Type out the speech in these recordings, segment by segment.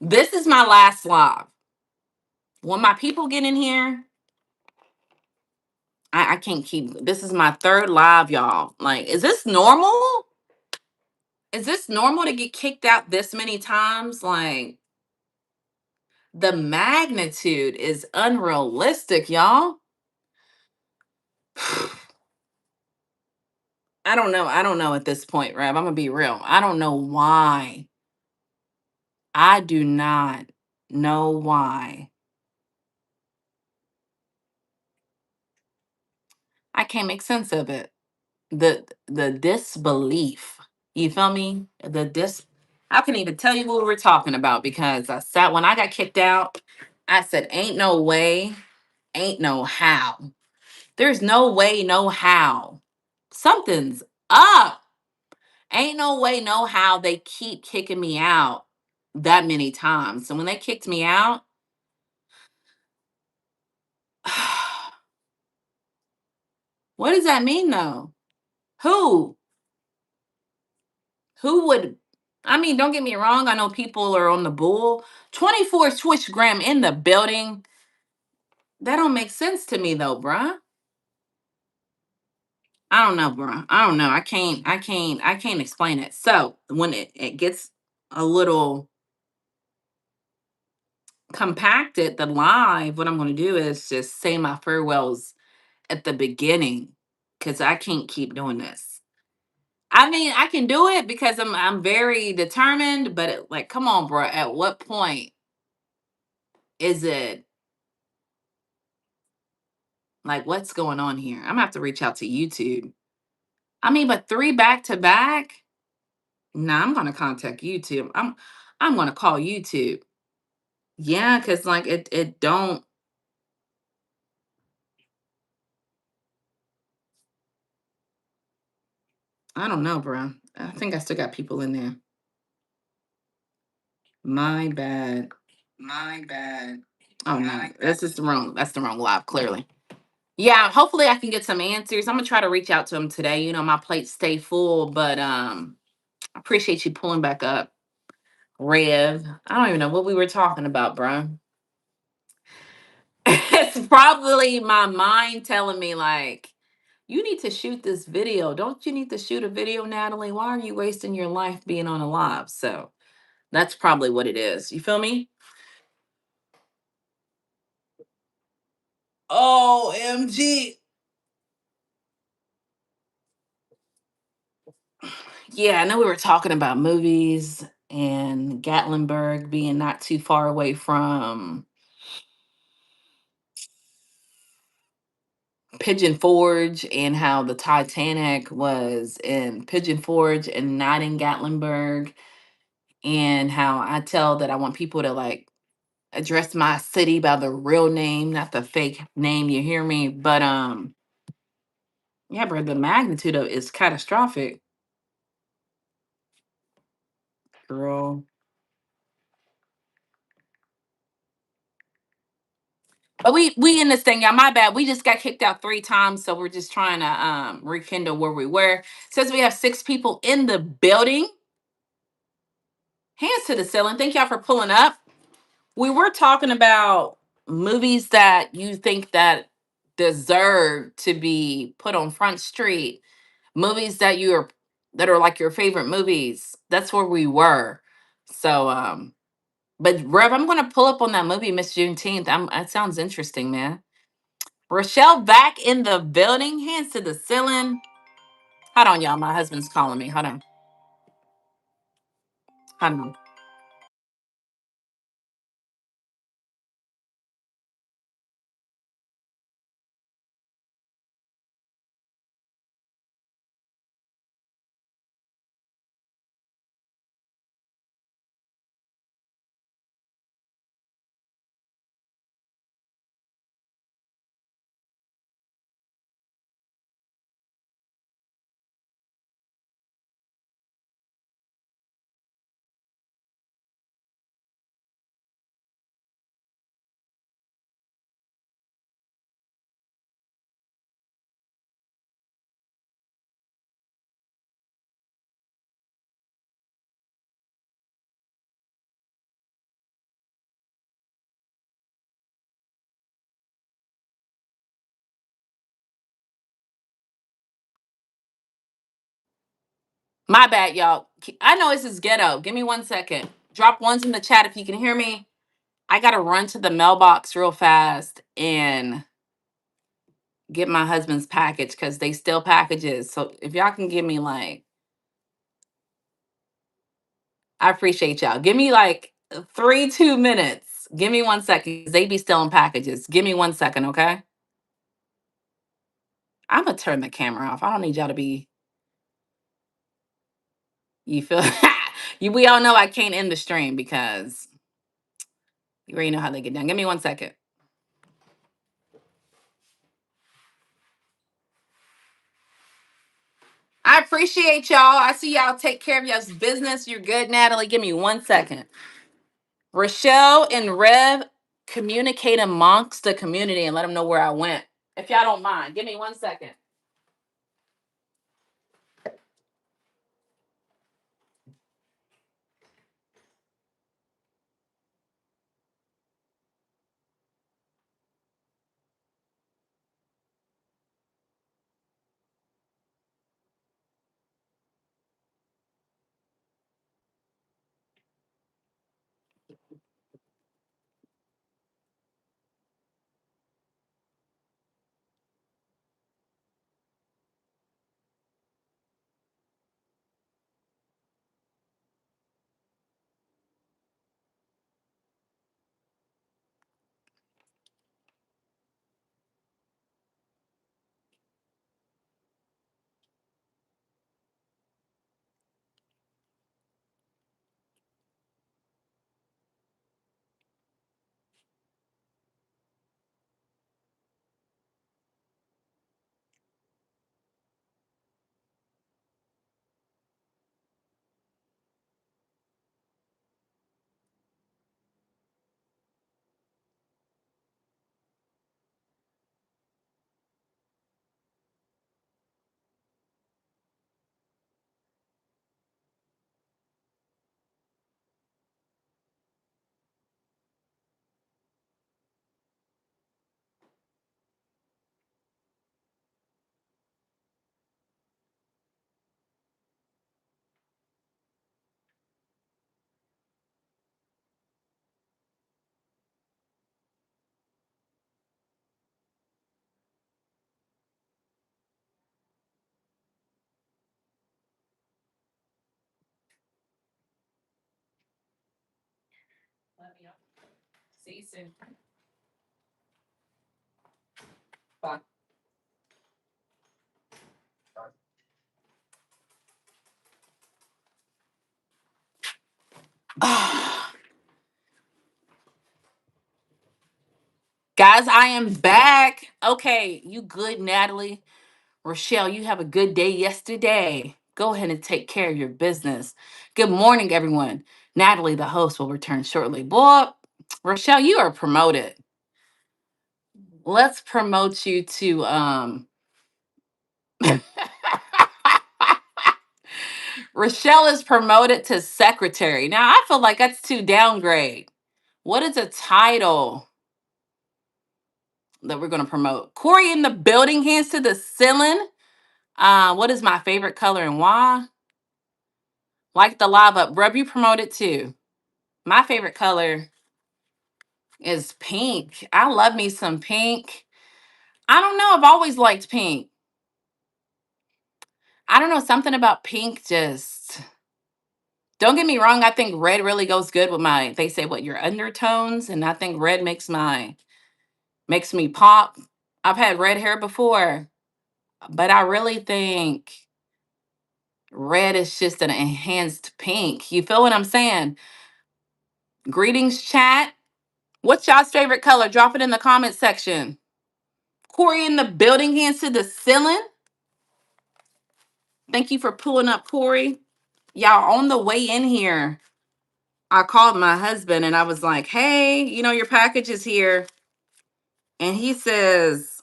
This is my last live. When my people get in here, I can't keep. This is my third live, y'all. Like, is this normal? Is this normal to get kicked out this many times? Like, the magnitude is unrealistic, y'all. I don't know. I don't know at this point, Rev. I'm gonna be real. I don't know why. I do not know why. I can't make sense of it. The disbelief. You feel me? The dis I can even tell you what we were talking about because I sat when I got kicked out, I said, ain't no way, ain't no how. There's no way, no how. Something's up. Ain't no way, no how they keep kicking me out that many times. So when they kicked me out, what does that mean though? Who? Who would I mean, don't get me wrong. I know people are on the bull. 24 Twitch gram in the building. That don't make sense to me though, bruh. I don't know, bruh. I don't know. I can't explain it. So when it gets a little compacted, the live, what I'm gonna do is just say my farewells at the beginning. Cause I can't keep doing this. I mean, I can do it because I'm very determined, but like, come on, bro. At what point is it like what's going on here? I'm gonna have to reach out to YouTube. I mean, but three back to back? Nah, I'm gonna contact YouTube. I'm gonna call YouTube. Yeah, because like it don't I don't know, bro. I think I still got people in there. My bad. My bad. Oh no, this is the wrong. That's the wrong live. Clearly. Yeah, hopefully I can get some answers. I'm gonna try to reach out to him today. You know, my plate stay full, but I appreciate you pulling back up, Rev. I don't even know what we were talking about, bro. It's probably my mind telling me like, you need to shoot this video. Don't you need to shoot a video, Natalie? Why are you wasting your life being on a live? So that's probably what it is. You feel me? OMG. Yeah, I know we were talking about movies and Gatlinburg being not too far away from Pigeon Forge and how the Titanic was in Pigeon Forge and not in Gatlinburg. And how I tell that I want people to like address my city by the real name, not the fake name, you hear me? But yeah, bro, the magnitude of it is catastrophic, girl. But we in this thing, y'all. My bad. We just got kicked out 3 times, so we're just trying to rekindle where we were. Says we have 6 people in the building. Hands to the ceiling. Thank y'all for pulling up. We were talking about movies that you think that deserve to be put on Front Street. Movies that are like your favorite movies. That's where we were. So but Rev, I'm gonna pull up on that movie, Miss Juneteenth. That sounds interesting, man. Rochelle back in the building, hands to the ceiling. Hold on, y'all. My husband's calling me. Hold on. Hold on. My bad, y'all. I know this is ghetto. Give me 1 second. Drop ones in the chat if you can hear me. I gotta run to the mailbox real fast and get my husband's package because they still packages. So if y'all can give me like, I appreciate y'all. Give me like 2 minutes. Give me 1 second. They be still in packages. Give me 1 second, okay? I'm gonna turn the camera off. I don't need y'all to be. You feel? You. We all know I can't end the stream because you already know how they get done. Give me 1 second. I appreciate y'all. I see y'all take care of y'all's business. You're good, Natalie. Give me 1 second. Rochelle and Rev communicate amongst the community and let them know where I went. If y'all don't mind, give me 1 second. Let me know. See you soon. Bye. Guys, I am back. Okay, you good, Natalie? Rochelle, you have a good day yesterday. Go ahead and take care of your business. Good morning, everyone. Natalie, the host, will return shortly. Boy, Rochelle, you are promoted. Let's promote you to Rochelle is promoted to secretary. Now I feel like that's too downgrade. What is a title that we're gonna promote? Corey in the building, hands to the ceiling. What is my favorite color and why? Like the lava. Rub, you promoted too. My favorite color is pink. I love me some pink. I don't know. I've always liked pink. I don't know. Something about pink just. Don't get me wrong. I think red really goes good with my. They say what your undertones, and I think red makes me pop. I've had red hair before, but I really think red is just an enhanced pink. You feel what I'm saying? Greetings, chat. What's y'all's favorite color? Drop it in the comment section. Corey in the building, hands to the ceiling. Thank you for pulling up, Corey. Y'all, on the way in here, I called my husband and I was like, hey, your package is here. And he says,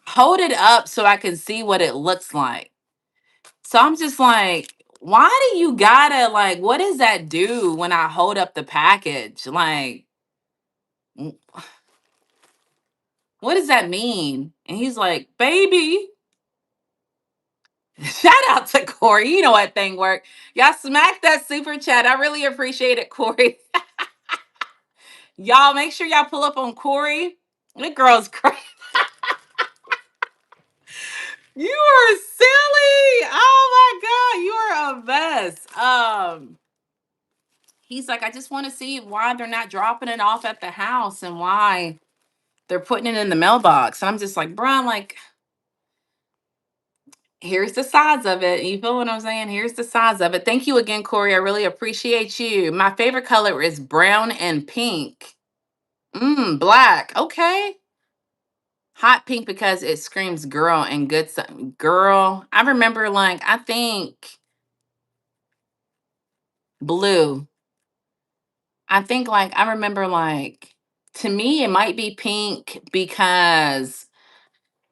hold it up so I can see what it looks like. So I'm just like, why do you gotta, like, what does that do when I hold up the package? Like, what does that mean? And he's like, baby, Shout out to Corey. You know what thing work. Y'all smack that super chat. I really appreciate it, Corey. Y'all make sure y'all pull up on Corey. That girl's crazy. You are silly. Oh my God. You are a mess. He's like, I just want to see why they're not dropping it off at the house and why they're putting it in the mailbox. And I'm just like, bro, I'm like, here's the size of it. You feel what I'm saying? Here's the size of it. Thank you again, Corey. I really appreciate you. My favorite color is brown and pink. Black. Okay. Hot pink because it screams girl and good girl. I remember like I think blue. I think like I remember like to me it might be pink because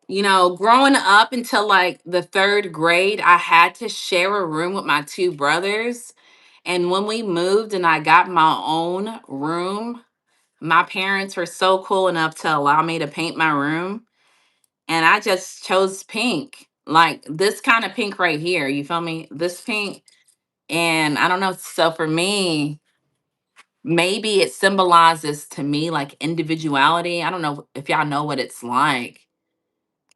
growing up until like the third grade, I had to share a room with my two brothers. And when we moved and I got my own room, my parents were so cool enough to allow me to paint my room. And I just chose pink, like this kind of pink right here. You feel me? This pink. And I don't know. So for me, maybe it symbolizes to me like individuality. I don't know if y'all know what it's like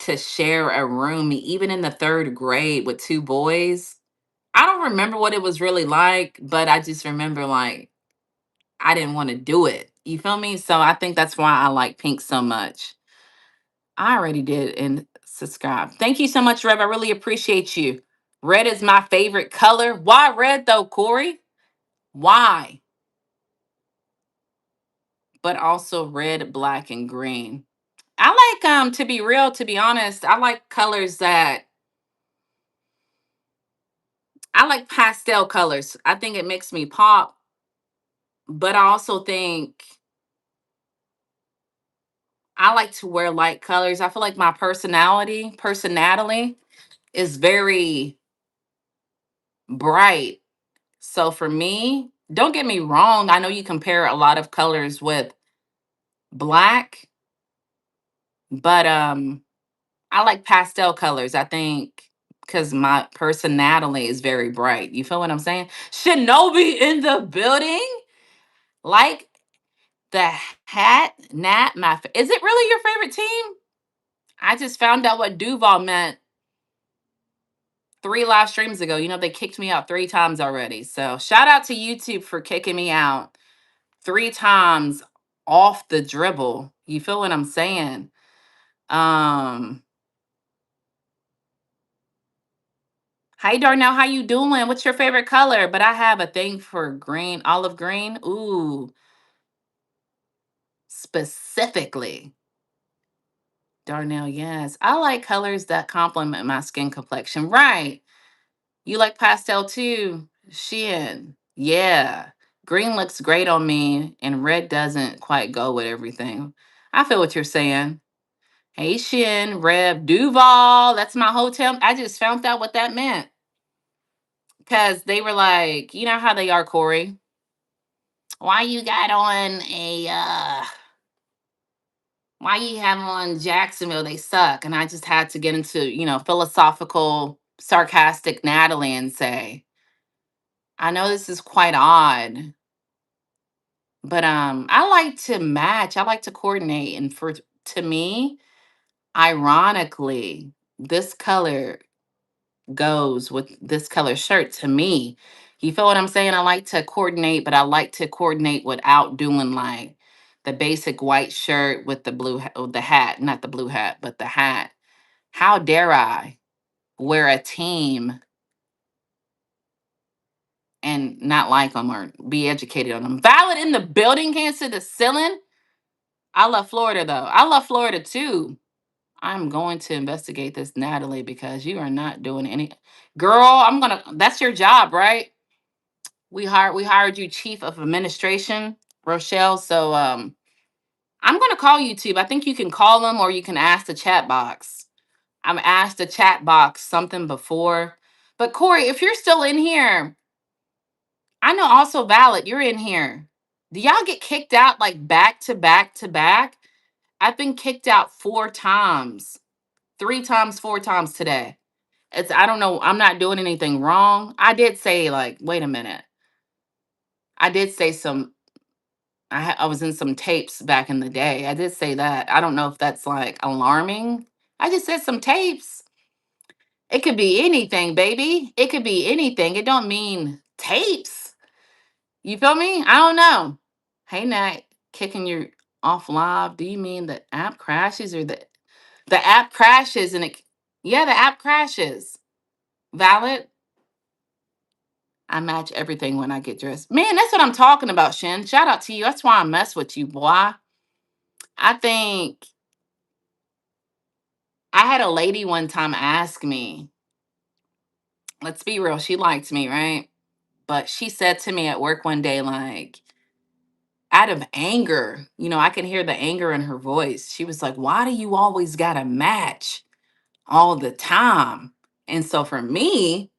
to share a room, even in the third grade with two boys. I don't remember what it was really like, but I just remember like I didn't want to do it. You feel me? So I think that's why I like pink so much. I already did and subscribe. Thank you so much, Rev. I really appreciate you. Red is my favorite color. Why red though, Corey? Why? But also red, black, and green. I like to be real, to be honest, I like colors that I like pastel colors. I think it makes me pop, but I also think I like to wear light colors. I feel like my personality is very bright. So for me, don't get me wrong, I know you compare a lot of colors with black, but I like pastel colors. I think because my personality is very bright. You feel what I'm saying? Shinobi in the building, like the hat, Nat. Is it really your favorite team? I just found out what Duval meant 3 live streams ago. They kicked me out 3 times already. So shout out to YouTube for kicking me out 3 times off the dribble. You feel what I'm saying? Um, Hi Darnell, how you doing? What's your favorite color? But I have a thing for green, olive green. Ooh, specifically. Darnell, yes. I like colors that complement my skin complexion. Right. You like pastel too? Shin. Yeah. Green looks great on me, and red doesn't quite go with everything. I feel what you're saying. Hey, Shin, Reb, Duval. That's my hotel. I just found out what that meant. Because they were like, you know how they are, Corey. Why you got on why you have on Jacksonville? They suck. And I just had to get into, philosophical, sarcastic Natalie and say, I know this is quite odd, but I like to match. I like to coordinate. And for to me, ironically, this color goes with this color shirt to me. You feel what I'm saying? I like to coordinate, but I like to coordinate without doing like the basic white shirt with the the hat, not the blue hat, but the hat. How dare I wear a team and not like them or be educated on them? Valid in the building, can't see the ceiling. I love Florida though. I love Florida too. I'm going to investigate this, Natalie, because you are not doing any. Girl, That's your job, right? We hired you chief of administration, Rochelle. So I'm gonna call YouTube. I think you can call them or you can ask the chat box. I've asked the chat box something before. But Corey, if you're still in here, I know also Valid, you're in here. Do y'all get kicked out like back to back to back? I've been kicked out 4 times, 3 times, 4 times today. It's I don't know. I'm not doing anything wrong. I did say like, wait a minute. I did say some. I was in some tapes back in the day. I did say that. I don't know if that's like alarming. I just said some tapes. It could be anything, baby. It could be anything. It don't mean tapes. You feel me? I don't know. Hey Nat, kicking you off live. Do you mean the app crashes or the app crashes and it? Yeah, the app crashes. Valid. I match everything when I get dressed. Man, that's what I'm talking about, Shin. Shout out to you. That's why I mess with you, boy. I think I had a lady one time ask me, let's be real, she liked me, right? But she said to me at work one day, like, out of anger, I can hear the anger in her voice. She was like, why do you always got to match all the time? And so for me,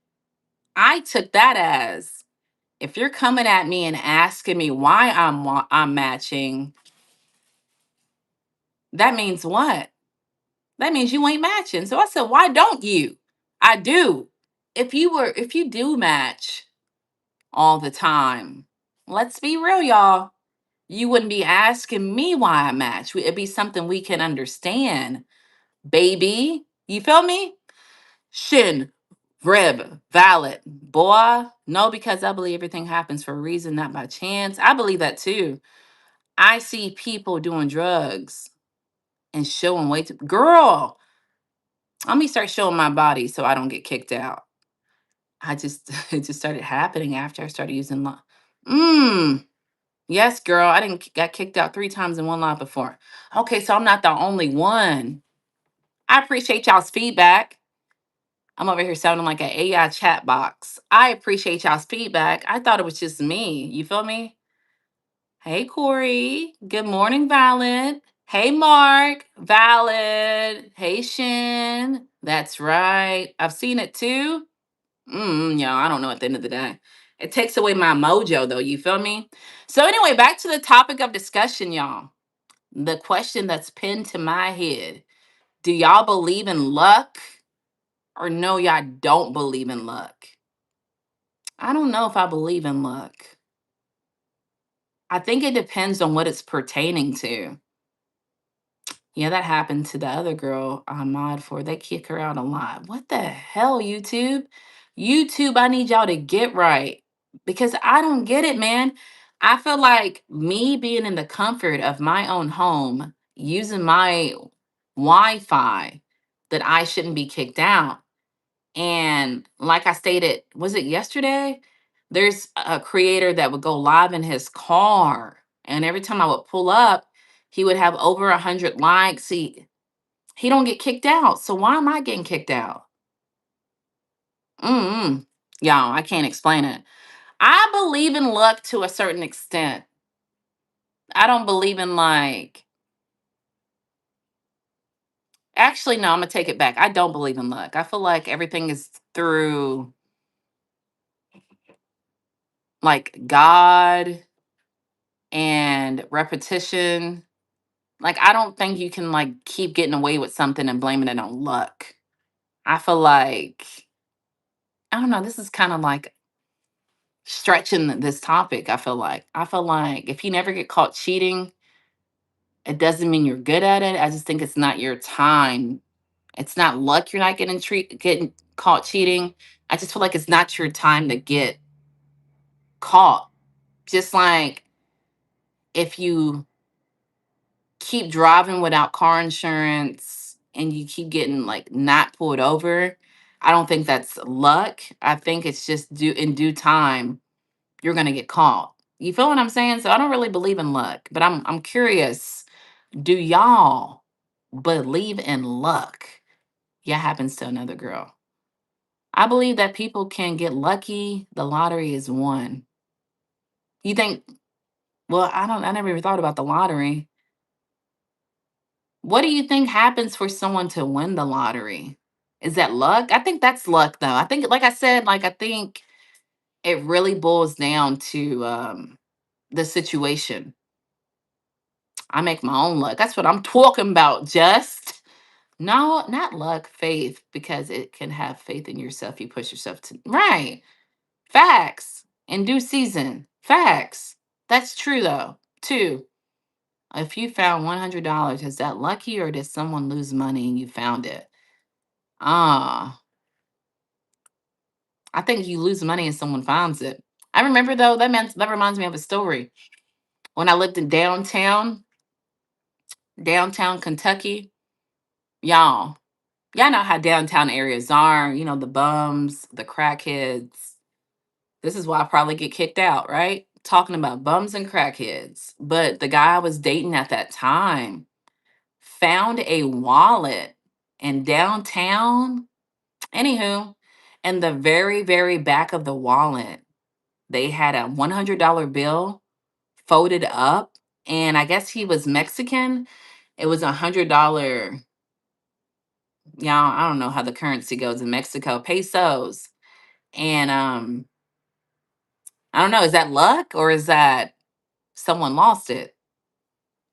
I took that as if you're coming at me and asking me why I'm matching, that means what? That means you ain't matching. So I said, why don't you? I do. If you do match all the time, let's be real, y'all. You wouldn't be asking me why I match. It'd be something we can understand, baby. You feel me? Shin, rib, valid. Boy, no, because I believe everything happens for a reason, not by chance. I believe that too. I see people doing drugs and showing weight. Girl, let me start showing my body so I don't get kicked out. I just it just started happening after I started using law. Mm. Yes, girl. I didn't got kicked out 3 times in one live before. Okay, so I'm not the only one. I appreciate y'all's feedback. I'm over here sounding like an AI chat box. I appreciate y'all's feedback. I thought it was just me. You feel me? Hey, Corey. Good morning, Valid. Hey, Mark. Valid. Hey, Shin. That's right. I've seen it too. Y'all, I don't know at the end of the day. It takes away my mojo, though. You feel me? So, anyway, back to the topic of discussion, y'all. The question that's pinned to my head: do y'all believe in luck or no, y'all don't believe in luck? I don't know if I believe in luck. I think it depends on what it's pertaining to. Yeah, that happened to the other girl I mod for. They kick her out a lot. What the hell, YouTube? YouTube, I need y'all to get right because I don't get it, man. I feel like me being in the comfort of my own home, using my Wi Fi, that I shouldn't be kicked out. And like I stated, was it yesterday? There's a creator that would go live in his car. And every time I would pull up, he would have over 100 likes. He don't get kicked out. So why am I getting kicked out? Mm. Y'all, I can't explain it. I believe in luck to a certain extent. I don't believe in like actually no, I'm gonna take it back. I don't believe in luck. I feel like everything is through like God and repetition. Like I don't think you can like keep getting away with something and blaming it on luck. I feel like I don't know, this is kind of like stretching this topic. I feel like if you never get caught cheating, it doesn't mean you're good at it. I just think it's not your time. It's not luck you're not getting caught cheating. I just feel like it's not your time to get caught. Just like if you keep driving without car insurance and you keep getting like not pulled over, I don't think that's luck. I think it's just in due time you're gonna get caught. You feel what I'm saying? So I don't really believe in luck, but I'm curious. Do y'all believe in luck? Yeah, happens to another girl. I believe that people can get lucky. The lottery is one. You think? Well, I don't. I never even thought about the lottery. What do you think happens for someone to win the lottery? Is that luck? I think that's luck, though. I think, like I said, like I think it really boils down to the situation. I make my own luck. That's what I'm talking about. Just No, not luck, faith, because it can have faith in yourself. You push yourself to right. Facts. In due season. Facts. That's true though. Two. If you found $100, is that lucky or did someone lose money and you found it? Ah, I think you lose money and someone finds it. I remember though, that reminds me of a story. When I lived in downtown Kentucky, y'all, y'all know how downtown areas are, the bums, the crackheads. This is why I probably get kicked out, right? Talking about bums and crackheads. But the guy I was dating at that time found a wallet in downtown. Anywho, in the very, very back of the wallet, they had a $100 bill folded up. And I guess he was Mexican. It was $100. Y'all, I don't know how the currency goes in Mexico, pesos. And I don't know, is that luck or is that someone lost it?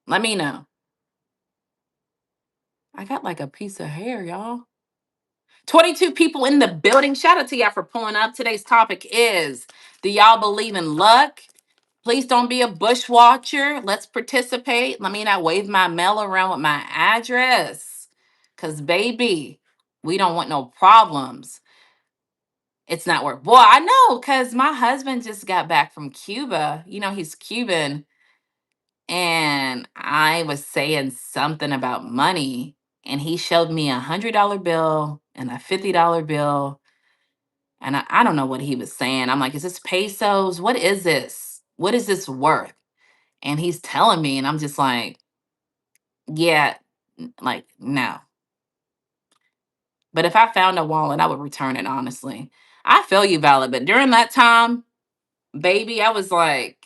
Let me know. I got like a piece of hair, y'all. 22 people in the building. Shout out to y'all for pulling up. Today's topic is, do y'all believe in luck? Please don't be a bushwatcher. Let's participate. Let me not wave my mail around with my address. Because, baby, we don't want no problems. It's not work. Boy, I know, because my husband just got back from Cuba. He's Cuban. And I was saying something about money. And he showed me $100 bill and a $50 bill. And I don't know what he was saying. I'm like, is this pesos? What is this? What is this worth? And he's telling me, and I'm just like, yeah, like, no. But if I found a wallet, I would return it, honestly. I feel you, Valid. But during that time, baby, I was like,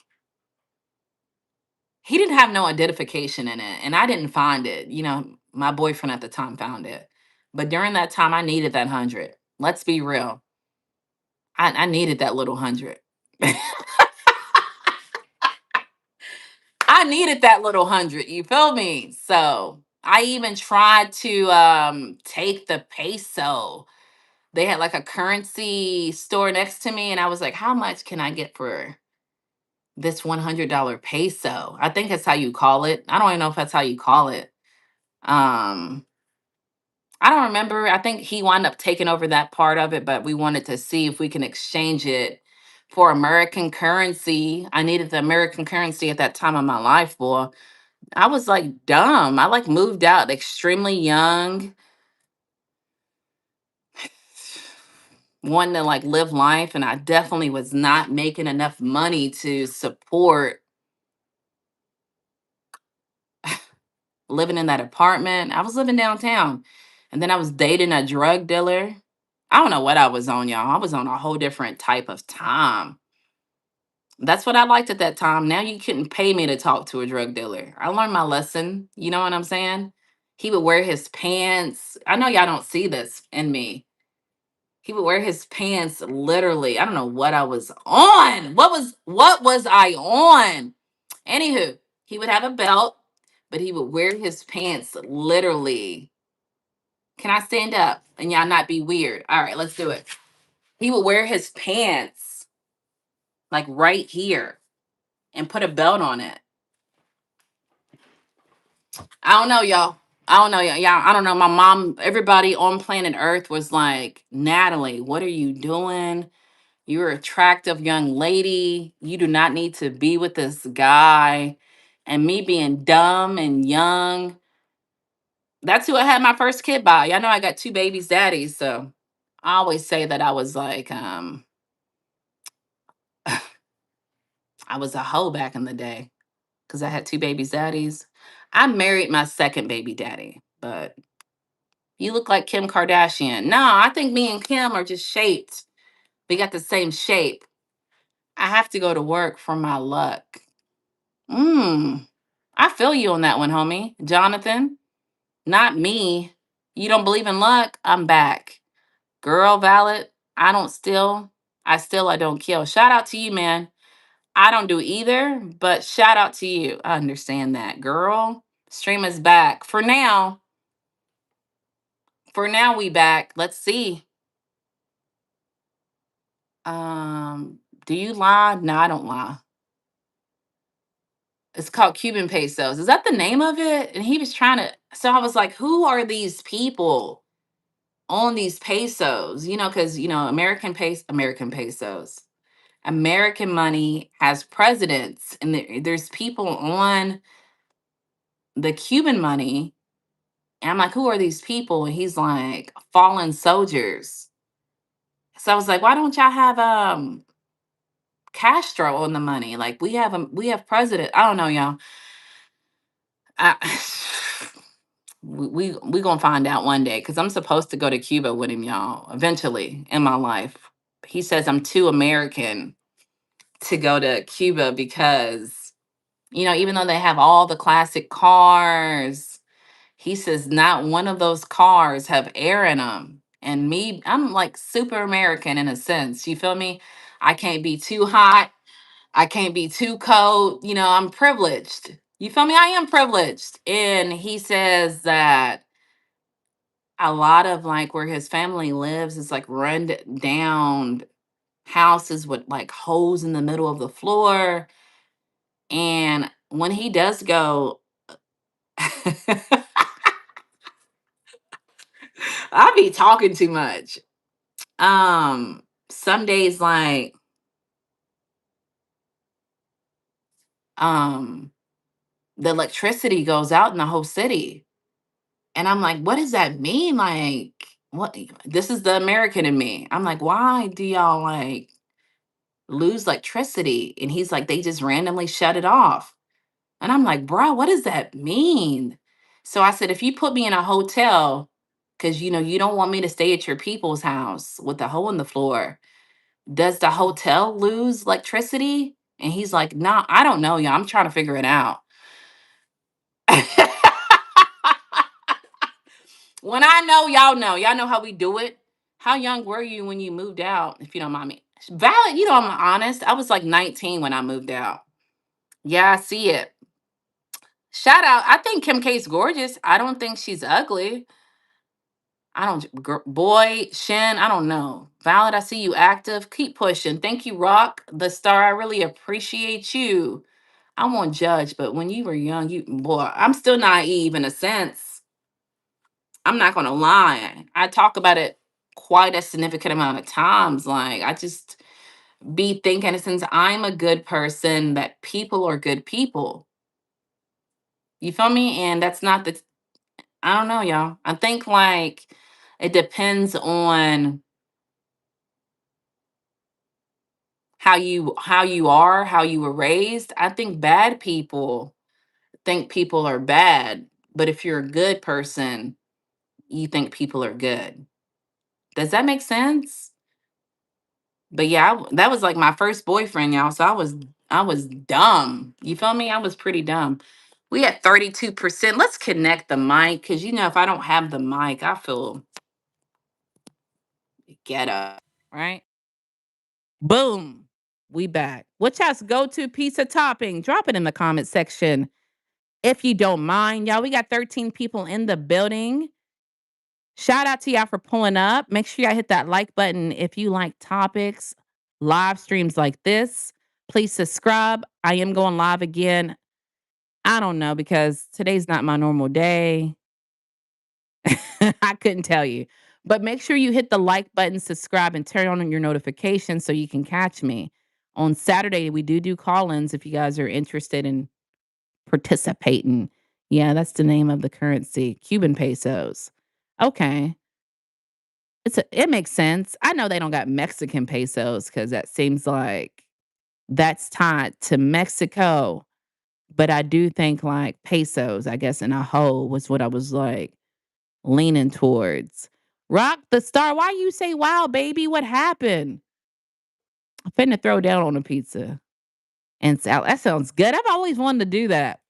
he didn't have no identification in it. And I didn't find it. My boyfriend at the time found it. But during that time, I needed that 100. Let's be real. I needed that little 100. I needed that little 100. You feel me? So I even tried to take the peso. They had like a currency store next to me, and I was like, how much can I get for this $100 peso? I think that's how you call it. I don't even know if that's how you call it. Um, I don't remember. I think he wound up taking over that part of it, but we wanted to see if we can exchange it for American currency. I needed the American currency at that time of my life, boy. I was like dumb. I like moved out extremely young, wanting to like live life, and I definitely was not making enough money to support living in that apartment. I was living downtown, and then I was dating a drug dealer. I don't know what I was on, y'all. I was on a whole different type of time. That's what I liked at that time. Now you couldn't pay me to talk to a drug dealer. I learned my lesson. You know what I'm saying? He would wear his pants. I know y'all don't see this in me. He would wear his pants literally. I don't know what I was on. What was I on? Anywho, he would have a belt, but he would wear his pants literally. Can I stand up and y'all not be weird? All right, let's do it. He would wear his pants like right here and put a belt on it. I don't know, y'all. I don't know, y'all. I don't know. My mom, everybody on planet Earth was like, Natalie, what are you doing? You're an attractive young lady. You do not need to be with this guy. And me being dumb and young, that's who I had my first kid by. Y'all know I got two babies daddies. So I always say that I was like, I was a hoe back in the day because I had two babies daddies. I married my second baby daddy, but you look like Kim Kardashian. No, I think me and Kim are just shaped. We got the same shape. I have to go to work for my luck. Mm. I feel you on that one, homie. Jonathan, not me. You don't believe in luck? I'm back. Girl, valid. I don't steal. I don't kill. Shout out to you, man. I don't do either, but shout out to you. I understand that. Girl, stream is back. For now, For now, we back. Let's see. Do you lie? No, I don't lie. It's called Cuban pesos. Is that the name of it? And he was trying to. So I was like, who are these people on these pesos? Because American pesos. American money has presidents, and there's people on the Cuban money. And I'm like, who are these people? And he's like, fallen soldiers. So I was like, why don't y'all have Castro on the money? Like we have president. I don't know, y'all. I, we gonna find out one day because I'm supposed to go to Cuba with him, y'all. Eventually in my life, he says I'm too American to go to Cuba because even though they have all the classic cars, he says not one of those cars have air in them. And me, I'm like super American in a sense. You feel me? I can't be too hot. I can't be too cold. I'm privileged. You feel me? I am privileged. And he says that a lot of like where his family lives is like run down houses with like holes in the middle of the floor. And when he does go, I be talking too much. Some days like um the electricity goes out in the whole city. And I'm like, what does that mean? Like, what this is the American in me. I'm like, why do y'all like lose electricity? And he's like, they just randomly shut it off. And I'm like, bro, what does that mean? So I said, if you put me in a hotel, because you don't want me to stay at your people's house with a hole in the floor, does the hotel lose electricity? And he's like, nah, I don't know, y'all. I'm trying to figure it out. When I know, y'all know how we do it. How young were you when you moved out, if you don't mind me? Valid, I'm honest. I was like 19 when I moved out. Yeah, I see it. Shout out. I think Kim K's gorgeous. I don't think she's ugly. I don't, boy, Shin, I don't know. Valid, I see you active. Keep pushing. Thank you, Rock, the star. I really appreciate you. I won't judge, but when you were young, boy, I'm still naive in a sense. I'm not gonna lie. I talk about it quite a significant amount of times. Like I just be thinking since I'm a good person that people are good people. You feel me? And that's not the I don't know, y'all. I think like it depends on how you are, how you were raised. I think bad people think people are bad, but if you're a good person, you think people are good. Does that make sense? But yeah, that was like my first boyfriend, y'all. So I was dumb. You feel me? I was pretty dumb. We had 32%. Let's connect the mic because if I don't have the mic, I feel ghetto. Right? Boom. We back. What's y'all's go-to pizza topping? Drop it in the comment section if you don't mind. Y'all, we got 13 people in the building. Shout out to y'all for pulling up. Make sure y'all hit that like button if you like topics, live streams like this. Please subscribe. I am going live again. I don't know because today's not my normal day. I couldn't tell you. But make sure you hit the like button, subscribe, and turn on your notifications so you can catch me. On Saturday, we do call ins if you guys are interested in participating. Yeah, that's the name of the currency Cuban pesos. Okay. It makes sense. I know they don't got Mexican pesos because that seems like that's tied to Mexico. But I do think like pesos, I guess, in a whole was what I was like leaning towards. Rock the star. Why you say wow, baby? What happened? I'm finna throw down on a pizza and salad. That sounds good. I've always wanted to do that.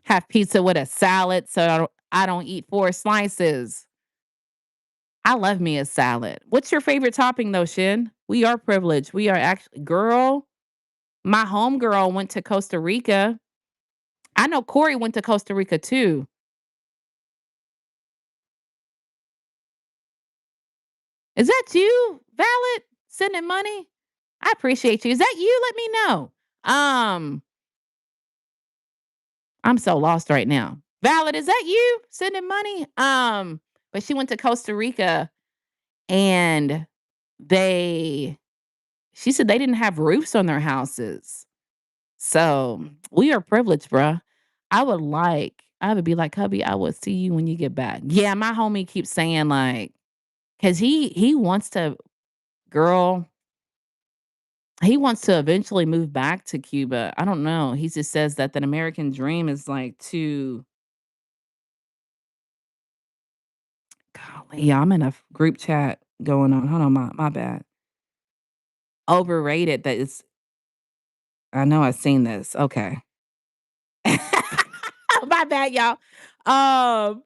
Have pizza with a salad so I don't eat four slices. I love me a salad. What's your favorite topping though, Shin? We are privileged. We are actually, girl, my homegirl went to Costa Rica. I know Corey went to Costa Rica too. Is that you, Valid? Sending money? I appreciate you. Is that you? Let me know. Um, I'm so lost right now. Valid, is that you sending money? But she went to Costa Rica and they she said they didn't have roofs on their houses. So we are privileged, bruh. I would be like, hubby, I will see you when you get back. Yeah, my homie keeps saying like, cause he wants to, girl, he wants to eventually move back to Cuba. I don't know. He just says that the American dream is like too, golly, yeah, I'm in a group chat going on. Hold on, my bad. Overrated that it's I know I've seen this. Okay. My bad, y'all. Um,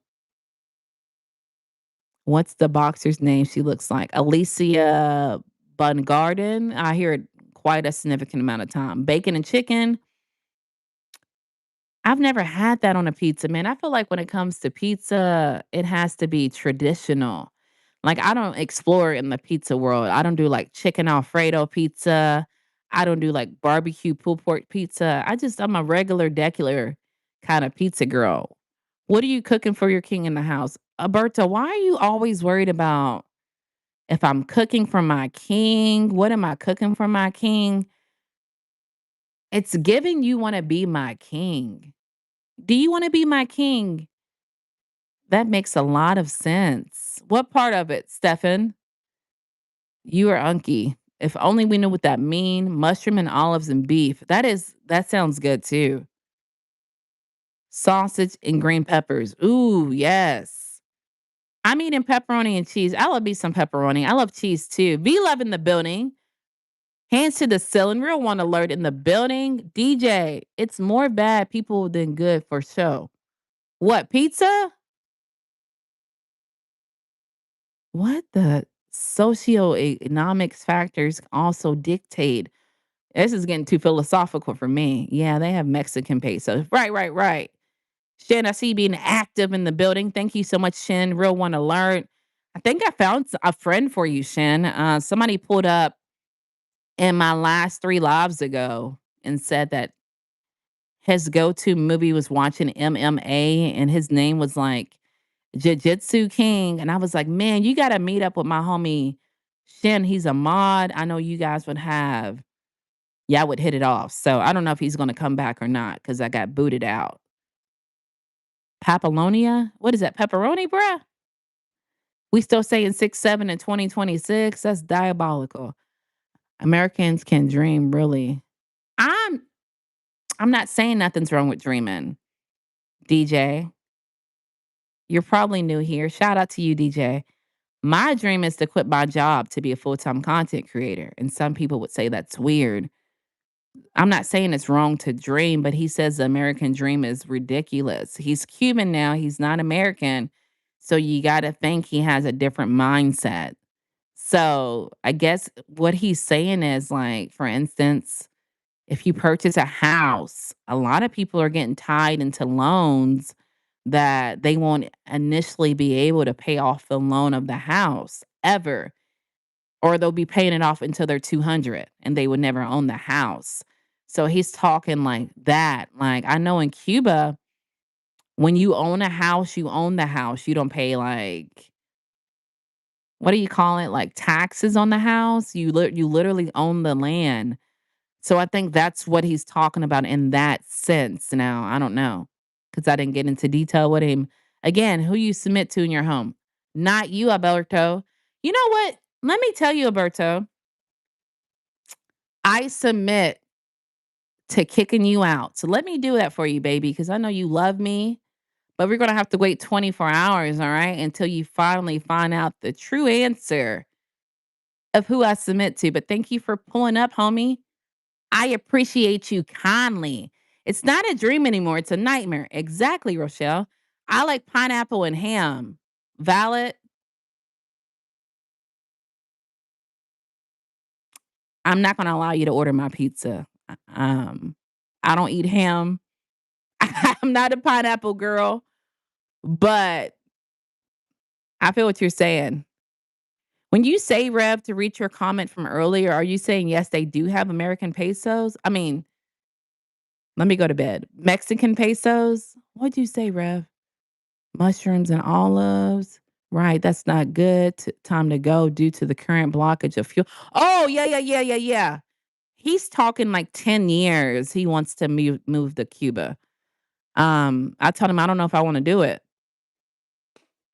what's the boxer's name she looks like? Alicia Bungarden. I hear it quite a significant amount of time. Bacon and chicken. I've never had that on a pizza, man. I feel like when it comes to pizza, it has to be traditional. Like, I don't explore in the pizza world. I don't do like chicken Alfredo pizza. I don't do like barbecue pulled pork pizza. I'm a regular, decular kind of pizza girl. What are you cooking for your king in the house? Alberto, why are you always worried about if I'm cooking for my king? What am I cooking for my king? It's giving you want to be my king. Do you wanna be my king? That makes a lot of sense. What part of it, Stefan? You are unky. If only we knew what that mean. Mushroom and olives and beef. That sounds good too. Sausage and green peppers. Ooh, yes. I'm eating pepperoni and cheese. I love me some pepperoni. I love cheese too. V Love in the building. Hands to the ceiling. Real one alert in the building. DJ, it's more bad people than good for show. What, pizza? What the socioeconomics factors also dictate? This is getting too philosophical for me. Yeah, they have Mexican pesos. Right, right, right. Shin, I see you being active in the building. Thank you so much, Shin. Real one alert. I think I found a friend for you, Shin. Somebody pulled up in my last 3 lives ago and said that his go-to movie was watching MMA, and his name was like Jiu-Jitsu King, and I was like, "Man, you gotta meet up with my homie Shin, he's a mod. I know you guys would have y'all would hit it off." So, I don't know if he's gonna come back or not because I got booted out. Papalonia? What is that, pepperoni, bruh? We still saying 6'7" in 2026? That's diabolical. Americans can dream, really. I'm I'm not saying nothing's wrong with dreaming, DJ. You're probably new here. Shout out to you, DJ. My dream is to quit my job to be a full-time content creator, and some people would say that's weird. I'm not saying it's wrong to dream, but he says the American dream is ridiculous. He's Cuban now, he's not American, so you gotta think he has a different mindset. So, I guess what he's saying is, like, for instance, if you purchase a house, a lot of people are getting tied into loans that they won't initially be able to pay off the loan of the house ever, or they'll be paying it off until they're 200 and they would never own the house. So he's talking like that. Like, I know in Cuba, when you own a house, you own the house. You don't pay like, what do you call it? Like taxes on the house. You literally own the land. So I think that's what he's talking about in that sense. Now, I don't know because I didn't get into detail with him. Again, who you submit to in your home, not you, Alberto. You know what? Let me tell you, Alberto, I submit to kicking you out. So let me do that for you, baby, because I know you love me. But we're going to have to wait 24 hours, all right, until you finally find out the true answer of who I submit to. But thank you for pulling up, homie. I appreciate you kindly. It's not a dream anymore. It's a nightmare. Exactly, Rochelle. I like pineapple and ham. Valid. I'm not going to allow you to order my pizza. Um, I don't eat ham. I'm not a pineapple girl, but I feel what you're saying. When you say, Rev, to reach your comment from earlier, are you saying, yes, they do have American pesos? I mean, let me go to bed. Mexican pesos? What'd you say, Rev? Mushrooms and olives. Right, that's not good. Time to go due to the current blockage of fuel. Oh, yeah, yeah, yeah, yeah, yeah. He's talking like 10 years. He wants to move to Cuba. I told him I don't know if I want to do it.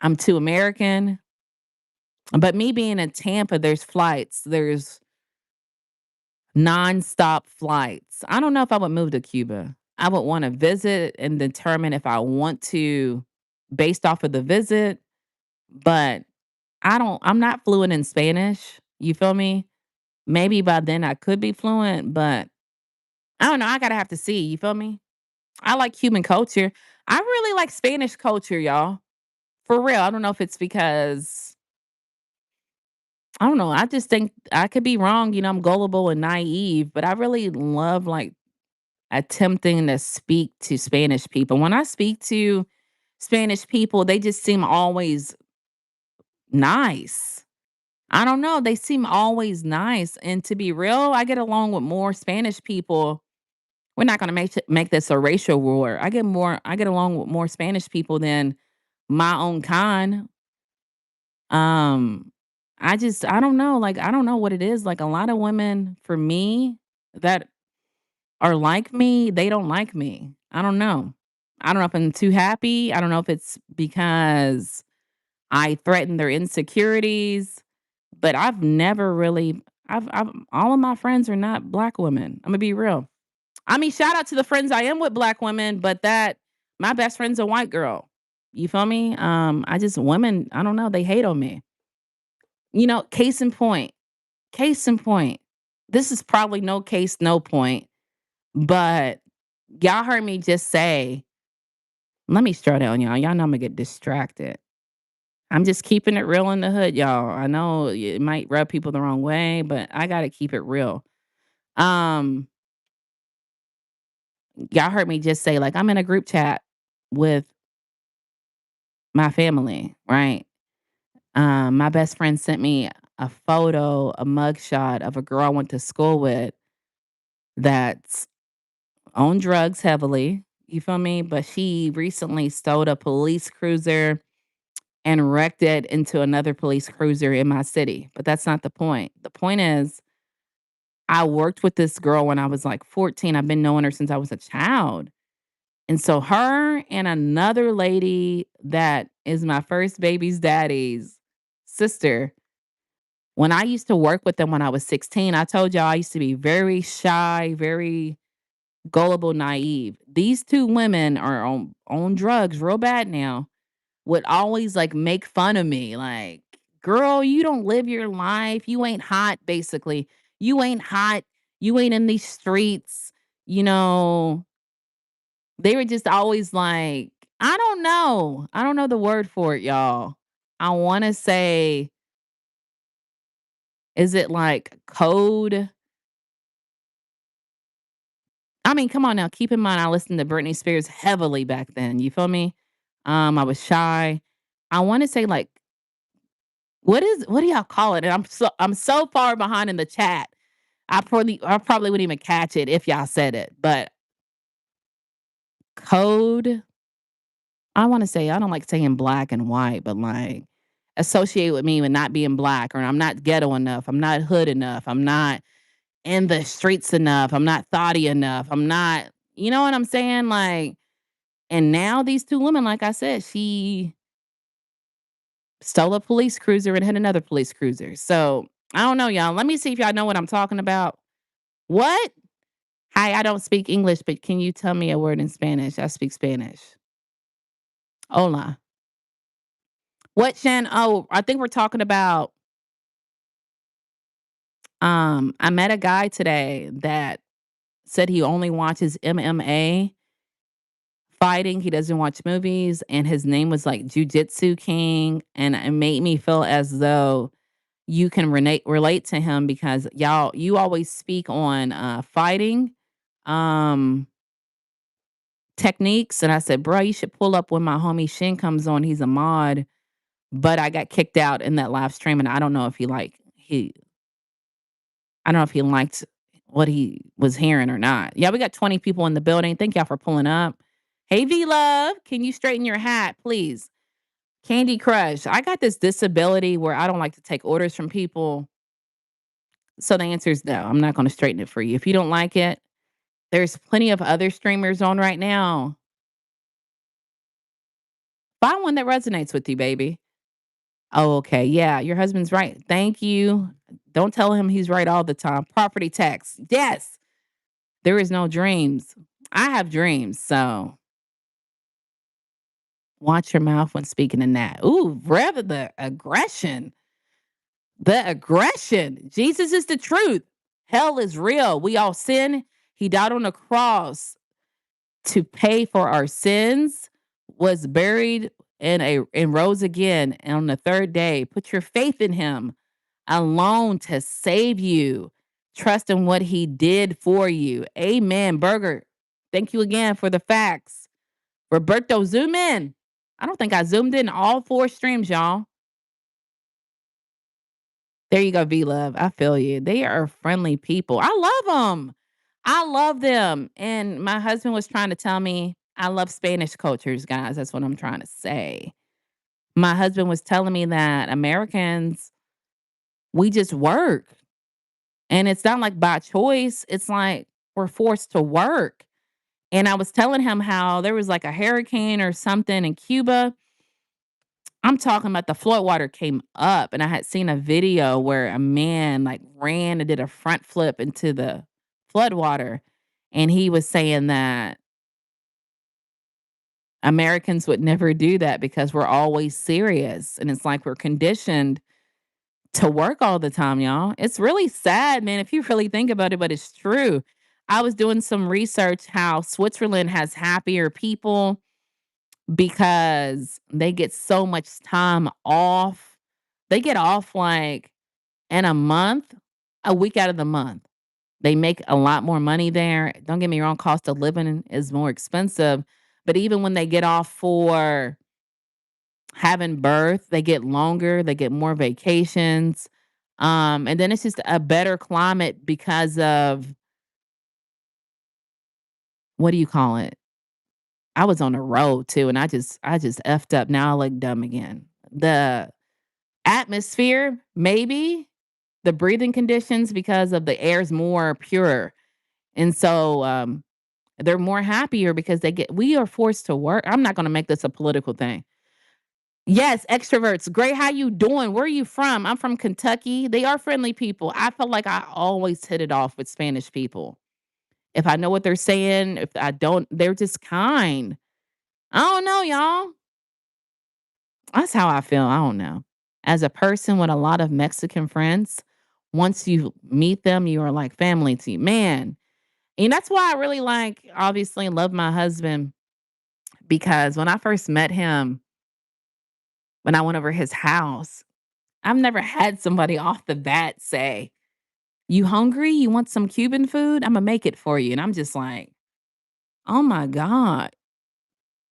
I'm too American. But me being in Tampa, there's flights. There's nonstop flights. I don't know if I would move to Cuba. I would want to visit and determine if I want to based off of the visit, but I'm not fluent in Spanish. You feel me? Maybe by then I could be fluent, but I don't know. I gotta have to see. You feel me? I like Cuban culture. I really like Spanish culture, y'all. For real. I don't know if it's because I don't know. I just think I could be wrong. I'm gullible and naive, but I really love like attempting to speak to Spanish people. When I speak to Spanish people, they just seem always nice. I don't know. They seem always nice. And to be real, I get along with more Spanish people. We're not going to make this a racial war. I get along with more Spanish people than my own kind. Um I don't know, like I don't know what it is. Like a lot of women for me that are like me, they don't like me. I don't know. I don't know if I'm too happy. I don't know if it's because I threaten their insecurities, but I've never really I've all of my friends are not black women. I'm gonna be real. I mean, shout out to the friends I am with black women, but that my best friend's a white girl. You feel me? I just women, I don't know, they hate on me. Case in point. Case in point. This is probably no case, no point, but y'all heard me just say, let me start on y'all. Y'all know I'm gonna get distracted. I'm just keeping it real in the hood, y'all. I know it might rub people the wrong way, but I gotta keep it real. Um, y'all heard me just say, like, I'm in a group chat with my family, right? My best friend sent me a photo, a mugshot of a girl I went to school with that's on drugs heavily. You feel me? But she recently stole a police cruiser and wrecked it into another police cruiser in my city. But that's not the point. The point is, I worked with this girl when I was like 14. I've been knowing her since I was a child. And so, her and another lady that is my first baby's daddy's sister, when I used to work with them when I was 16, I told y'all I used to be very shy, very gullible, naive. These two women are on drugs real bad now, would always like make fun of me. Like, girl, you don't live your life. You ain't hot, basically. You ain't hot. You ain't in these streets. You know, they were just always like, I don't know. I don't know the word for it, y'all. I want to say, is it like code? I mean, come on now. Keep in mind, I listened to Britney Spears heavily back then. You feel me? I was shy. I want to say like, what do y'all call it? And I'm so far behind in the chat. I probably wouldn't even catch it if y'all said it. But code, I want to say I don't like saying black and white, but like associate with me with not being black, or I'm not ghetto enough. I'm not hood enough. I'm not in the streets enough. I'm not thoughty enough. I'm not, you know what I'm saying? Like, and now these two women, like I said, she stole a police cruiser and hit another police cruiser. So I don't know, y'all. Let me see if y'all know what I'm talking about. What? Hi, I don't speak English, but can you tell me a word in Spanish? I speak Spanish. Hola. What, Shan? Oh, I think we're talking about I met a guy today that said he only watches MMA fighting. He doesn't watch movies, and his name was like Jujitsu King, and it made me feel as though you can relate to him because you always speak on fighting um techniques, and I said, bro, you should pull up when my homie Shin comes on. He's a mod, but I got kicked out in that live stream, and I don't know if he liked what he was hearing or not. Yeah, we got 20 people in the building. Thank y'all for pulling up. Hey, V Love, can you straighten your hat, please? Candy Crush. I got this disability where I don't like to take orders from people. So the answer is no. I'm not going to straighten it for you. If you don't like it, there's plenty of other streamers on right now. Find one that resonates with you, baby. Oh, okay. Yeah, your husband's right. Thank you. Don't tell him he's right all the time. Property tax. Yes. There is no dreams. I have dreams. So watch your mouth when speaking in that. Ooh, rather the aggression. The aggression. Jesus is the truth. Hell is real. We all sin. He died on the cross to pay for our sins, was buried and rose again on the third day. Put your faith in him alone to save you. Trust in what he did for you. Amen. Burger. Thank you again for the facts. Roberto, zoom in. I don't think I zoomed in all four streams, y'all. There you go, V Love. I feel you. They are friendly people. I love them. I love them. And my husband was trying to tell me I love Spanish cultures, guys. That's what I'm trying to say. My husband was telling me that Americans, we just work. And it's not like by choice, it's like we're forced to work. And I was telling him how there was like a hurricane or something in Cuba. I'm talking about the flood water came up, and I had seen a video where a man like ran and did a front flip into the flood water. And he was saying that Americans would never do that because we're always serious. And it's like we're conditioned to work all the time, y'all. It's really sad, man, if you really think about it, but it's true. I was doing some research how Switzerland has happier people because they get so much time off. They get off like in a month, a week out of the month. They make a lot more money there. Don't get me wrong, cost of living is more expensive. But even when they get off for having birth, they get longer, they get more vacations. And then it's just a better climate because of what do you call it? I was on the road too, and I just effed up. Now I look dumb again. The atmosphere, maybe the breathing conditions because of the air's more pure. And so they're more happier because we are forced to work. I'm not gonna make this a political thing. Yes, extroverts. Great. How you doing? Where are you from? I'm from Kentucky. They are friendly people. I feel like I always hit it off with Spanish people. If I know what they're saying, if I don't, they're just kind. I don't know, y'all. That's how I feel. I don't know. As a person with a lot of Mexican friends, once you meet them, you are like family to you. Man. And that's why I really like, obviously, love my husband because when I first met him, when I went over his house, I've never had somebody off the bat say, "You hungry? You want some Cuban food? Imma make it for you." And I'm just like, "Oh my god.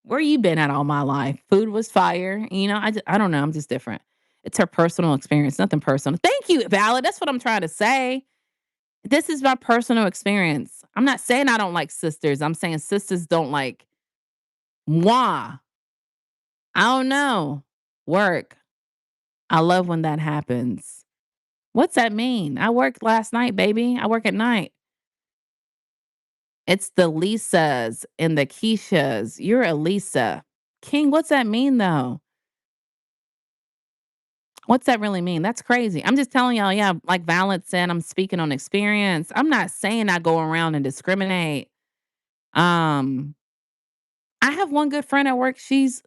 Where you been at all my life?" Food was fire. I don't know, I'm just different. It's her personal experience, nothing personal. Thank you, Valid. That's what I'm trying to say. This is my personal experience. I'm not saying I don't like sisters. I'm saying sisters don't like moi. I don't know. Work. I love when that happens. What's that mean? I worked last night, baby. I work at night. It's the Lisas and the Keishas. You're a Lisa. King, what's that mean though? What's that really mean? That's crazy. I'm just telling y'all, yeah, like Valent said, I'm speaking on experience. I'm not saying I go around and discriminate. Um, I have one good friend at work. She's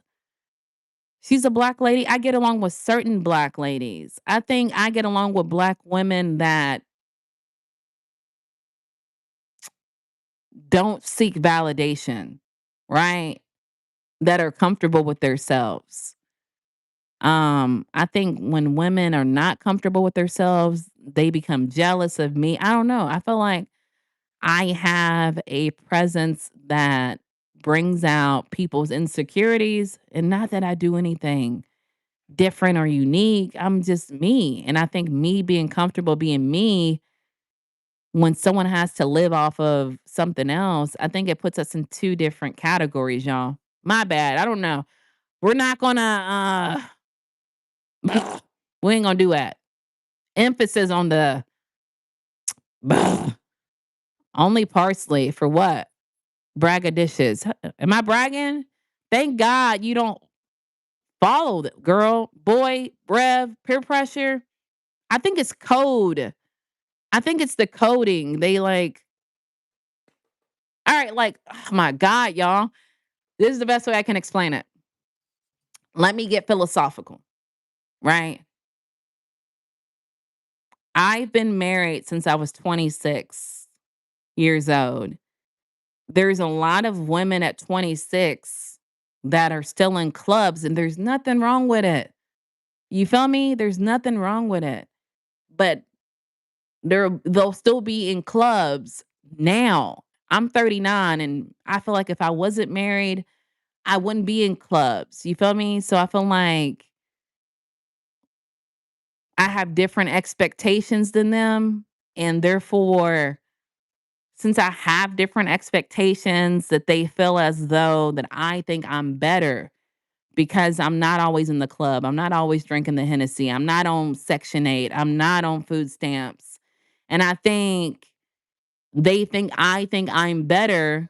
a black lady. I get along with certain black ladies. I think I get along with black women that don't seek validation, right? That are comfortable with themselves. I think when women are not comfortable with themselves, they become jealous of me. I don't know. I feel like I have a presence that brings out people's insecurities, and not that I do anything different or unique. I'm just me. And I think me being comfortable being me when someone has to live off of something else, I think it puts us in two different categories, y'all. My bad. I don't know. We're not gonna we ain't gonna do that. Emphasis on the only parsley for what? Braggadocious. Am I bragging? Thank God you don't follow the girl, boy, brev, peer pressure. I think it's code. I think it's the coding. They like, all right, like, oh my God, y'all. This is the best way I can explain it. Let me get philosophical, right? I've been married since I was 26 years old. There's a lot of women at 26 that are still in clubs, and there's nothing wrong with it. You feel me? There's nothing wrong with it. But they'll still be in clubs now. I'm 39 and I feel like if I wasn't married, I wouldn't be in clubs. You feel me? So I feel like I have different expectations than them. And therefore, since I have different expectations that they feel as though that I think I'm better because I'm not always in the club. I'm not always drinking the Hennessy. I'm not on Section 8. I'm not on food stamps. And I think they think I think I'm better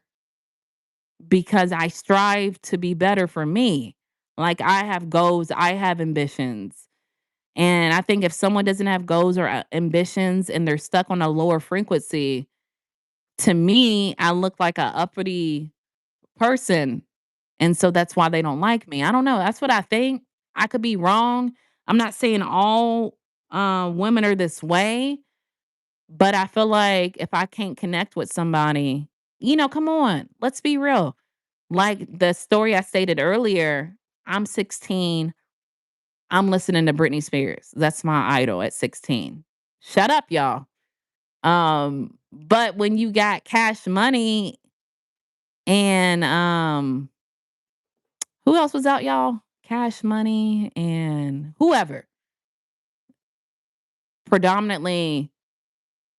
because I strive to be better for me. Like I have goals, I have ambitions. And I think if someone doesn't have goals or ambitions and they're stuck on a lower frequency, to me, I look like a uppity person. And so that's why they don't like me. I don't know. That's what I think. I could be wrong. I'm not saying all women are this way, but I feel like if I can't connect with somebody, come on, let's be real. Like the story I stated earlier, I'm 16. I'm listening to Britney Spears. That's my idol at 16. Shut up, y'all. But when you got Cash Money and who else was out, y'all? Cash Money and whoever, predominantly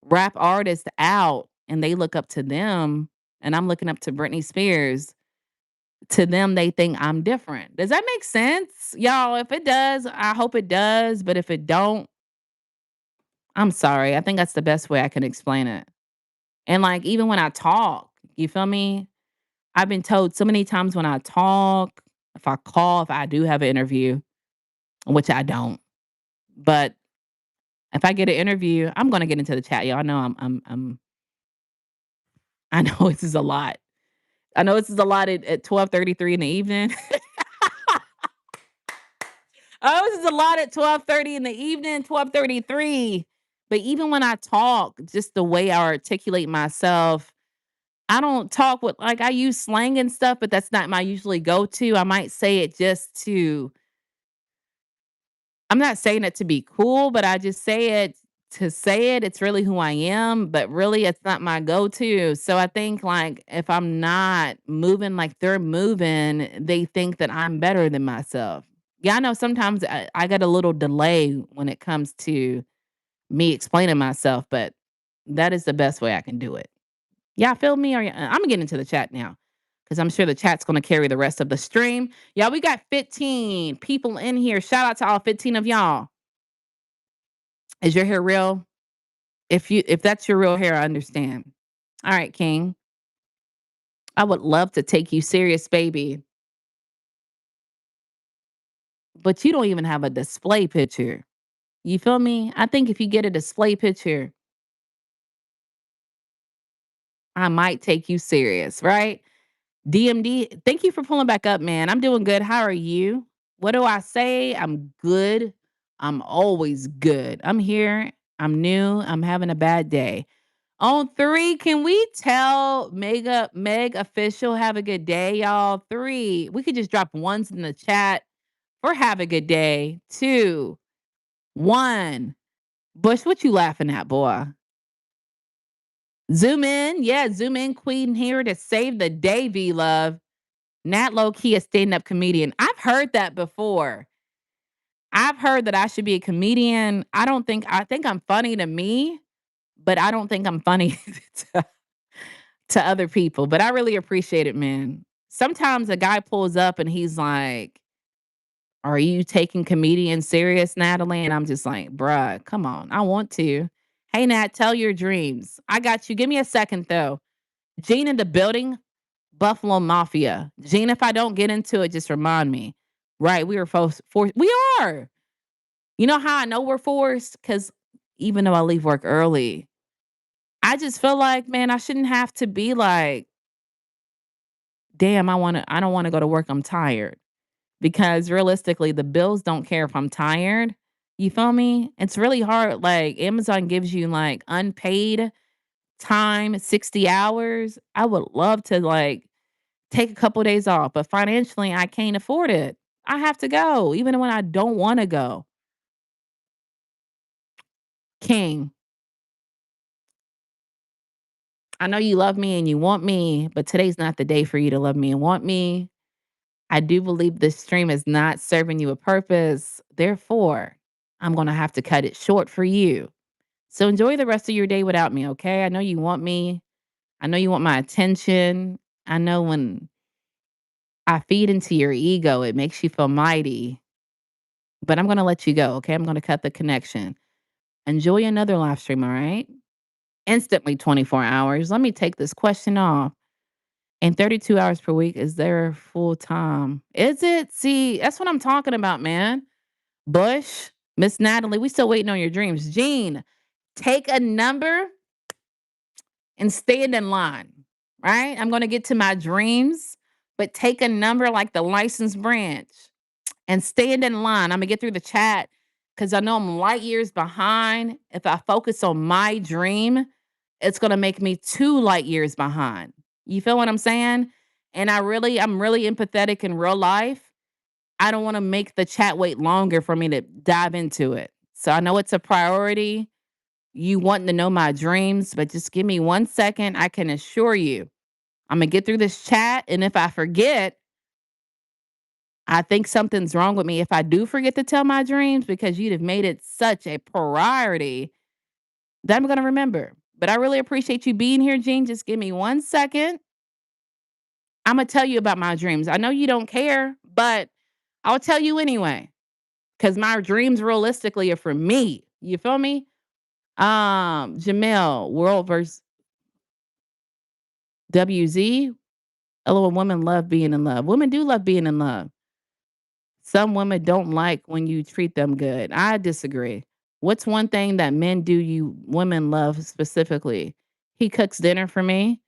rap artists out, and they look up to them, and I'm looking up to Britney Spears. To them, they think I'm different. Does that make sense? Y'all, if it does, I hope it does. But if it don't, I'm sorry. I think that's the best way I can explain it. And like even when I talk, you feel me? I've been told so many times when I talk, if I call, if I do have an interview, which I don't. But if I get an interview, I'm gonna get into the chat. Y'all know I know this is a lot. I know this is a lot at 12:33 in the evening. Oh, this is a lot at 12:30 in the evening, 12:33. But even when I talk, just the way I articulate myself, I don't talk with like I use slang and stuff, but that's not my usually go-to. I might say it just to I'm not saying it to be cool, but I just say it to say it. It's really who I am, but really it's not my go-to. So I think like if I'm not moving like they're moving, they think that I'm better than myself. Yeah, I know sometimes I get a little delay when it comes to me explaining myself, but that is the best way I can do it. Yeah, feel me? Or I'm getting into the chat now because I'm sure the chat's going to carry the rest of the stream. Y'all, we got 15 people in here. Shout out to all 15 of y'all. Is your hair real? If that's your real hair, I understand. All right, King. I would love to take you serious, baby. But you don't even have a display picture. You feel me? I think if you get a display picture, I might take you serious, right? DMD, thank you for pulling back up, man. I'm doing good. How are you? What do I say? I'm good. I'm always good. I'm here. I'm new. I'm having a bad day. On three, can we tell Meg official have a good day, y'all? Three, we could just drop ones in the chat for have a good day. Two, one. Bush, what you laughing at, boy? Zoom in. Yeah, zoom in, queen here to save the day, V love. Nat low key a stand up comedian. I've heard that before. I've heard that I should be a comedian. I think I'm funny to me, but I don't think I'm funny to, to other people. But I really appreciate it, man. Sometimes a guy pulls up and he's like, "Are you taking comedian serious, Natalie?" And I'm just like, "Bruh, come on. I want to." Hey, Nat, tell your dreams. I got you. Give me a second, though. Gene in the building, Buffalo Mafia. Gene, if I don't get into it, just remind me. Right. We were forced. We are. You know how I know we're forced? Because even though I leave work early, I just feel like, man, I shouldn't have to be like, damn, I don't want to go to work. I'm tired. Because realistically, the bills don't care if I'm tired. You feel me? It's really hard. Like Amazon gives you like unpaid time, 60 hours. I would love to like take a couple days off, but financially I can't afford it. I have to go, even when I don't want to go. King, I know you love me and you want me, but today's not the day for you to love me and want me. I do believe this stream is not serving you a purpose. Therefore, I'm going to have to cut it short for you. So enjoy the rest of your day without me, okay? I know you want me. I know you want my attention. I know when I feed into your ego, it makes you feel mighty, but I'm going to let you go, okay? I'm going to cut the connection. Enjoy another live stream, all right? Instantly 24 hours. Let me take this question off. And 32 hours per week is there full time? Is it? See, that's what I'm talking about, man. Bush, Miss Natalie, we still waiting on your dreams. Gene, take a number and stand in line, right? I'm going to get to my dreams, but take a number like the licensed branch and stand in line. I'm going to get through the chat because I know I'm light years behind. If I focus on my dream, it's going to make me 2 light years behind. You feel what I'm saying? And I'm really empathetic in real life. I don't want to make the chat wait longer for me to dive into it. So I know it's a priority. You wanting to know my dreams, but just give me 1 second. I can assure you, I'm going to get through this chat. And if I forget, I think something's wrong with me if I do forget to tell my dreams because you'd have made it such a priority that I'm going to remember. But I really appreciate you being here, Gene. Just give me 1 second. I'm going to tell you about my dreams. I know you don't care, but I'll tell you anyway because my dreams realistically are for me. You feel me? Jamel, World versus WZ. A little women love being in love. Women do love being in love. Some women don't like when you treat them good. I disagree. What's one thing that men do you women love specifically? He cooks dinner for me.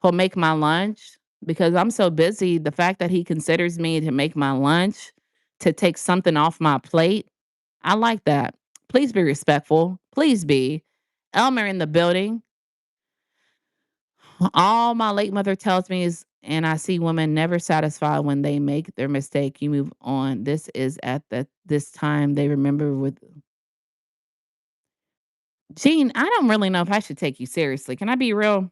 He'll make my lunch because I'm so busy. The fact that he considers me to make my lunch, to take something off my plate, I like that. Please be respectful. Please be. Elmer in the building. All my late mother tells me is, and I see women never satisfied when they make their mistake. You move on. This is at this time they remember with Gene. I don't really know if I should take you seriously. Can I be real?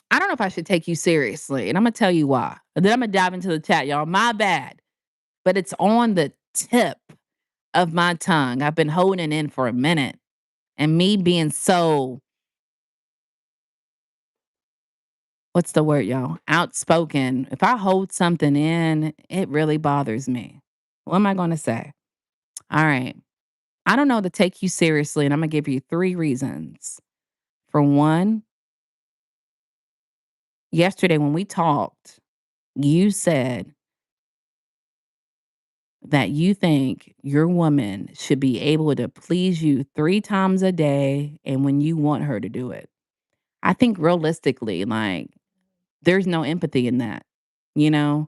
I don't know if I should take you seriously, and I'm gonna tell you why. And then I'm gonna dive into the chat, y'all. My bad, but it's on the tip of my tongue. I've been holding it in for a minute, and me being so what's the word, y'all? Outspoken. If I hold something in, it really bothers me. What am I going to say? All right. I don't know to take you seriously, and I'm going to give you 3 reasons. For one, yesterday when we talked, you said that you think your woman should be able to please you 3 times a day and when you want her to do it. I think realistically, like, there's no empathy in that, you know?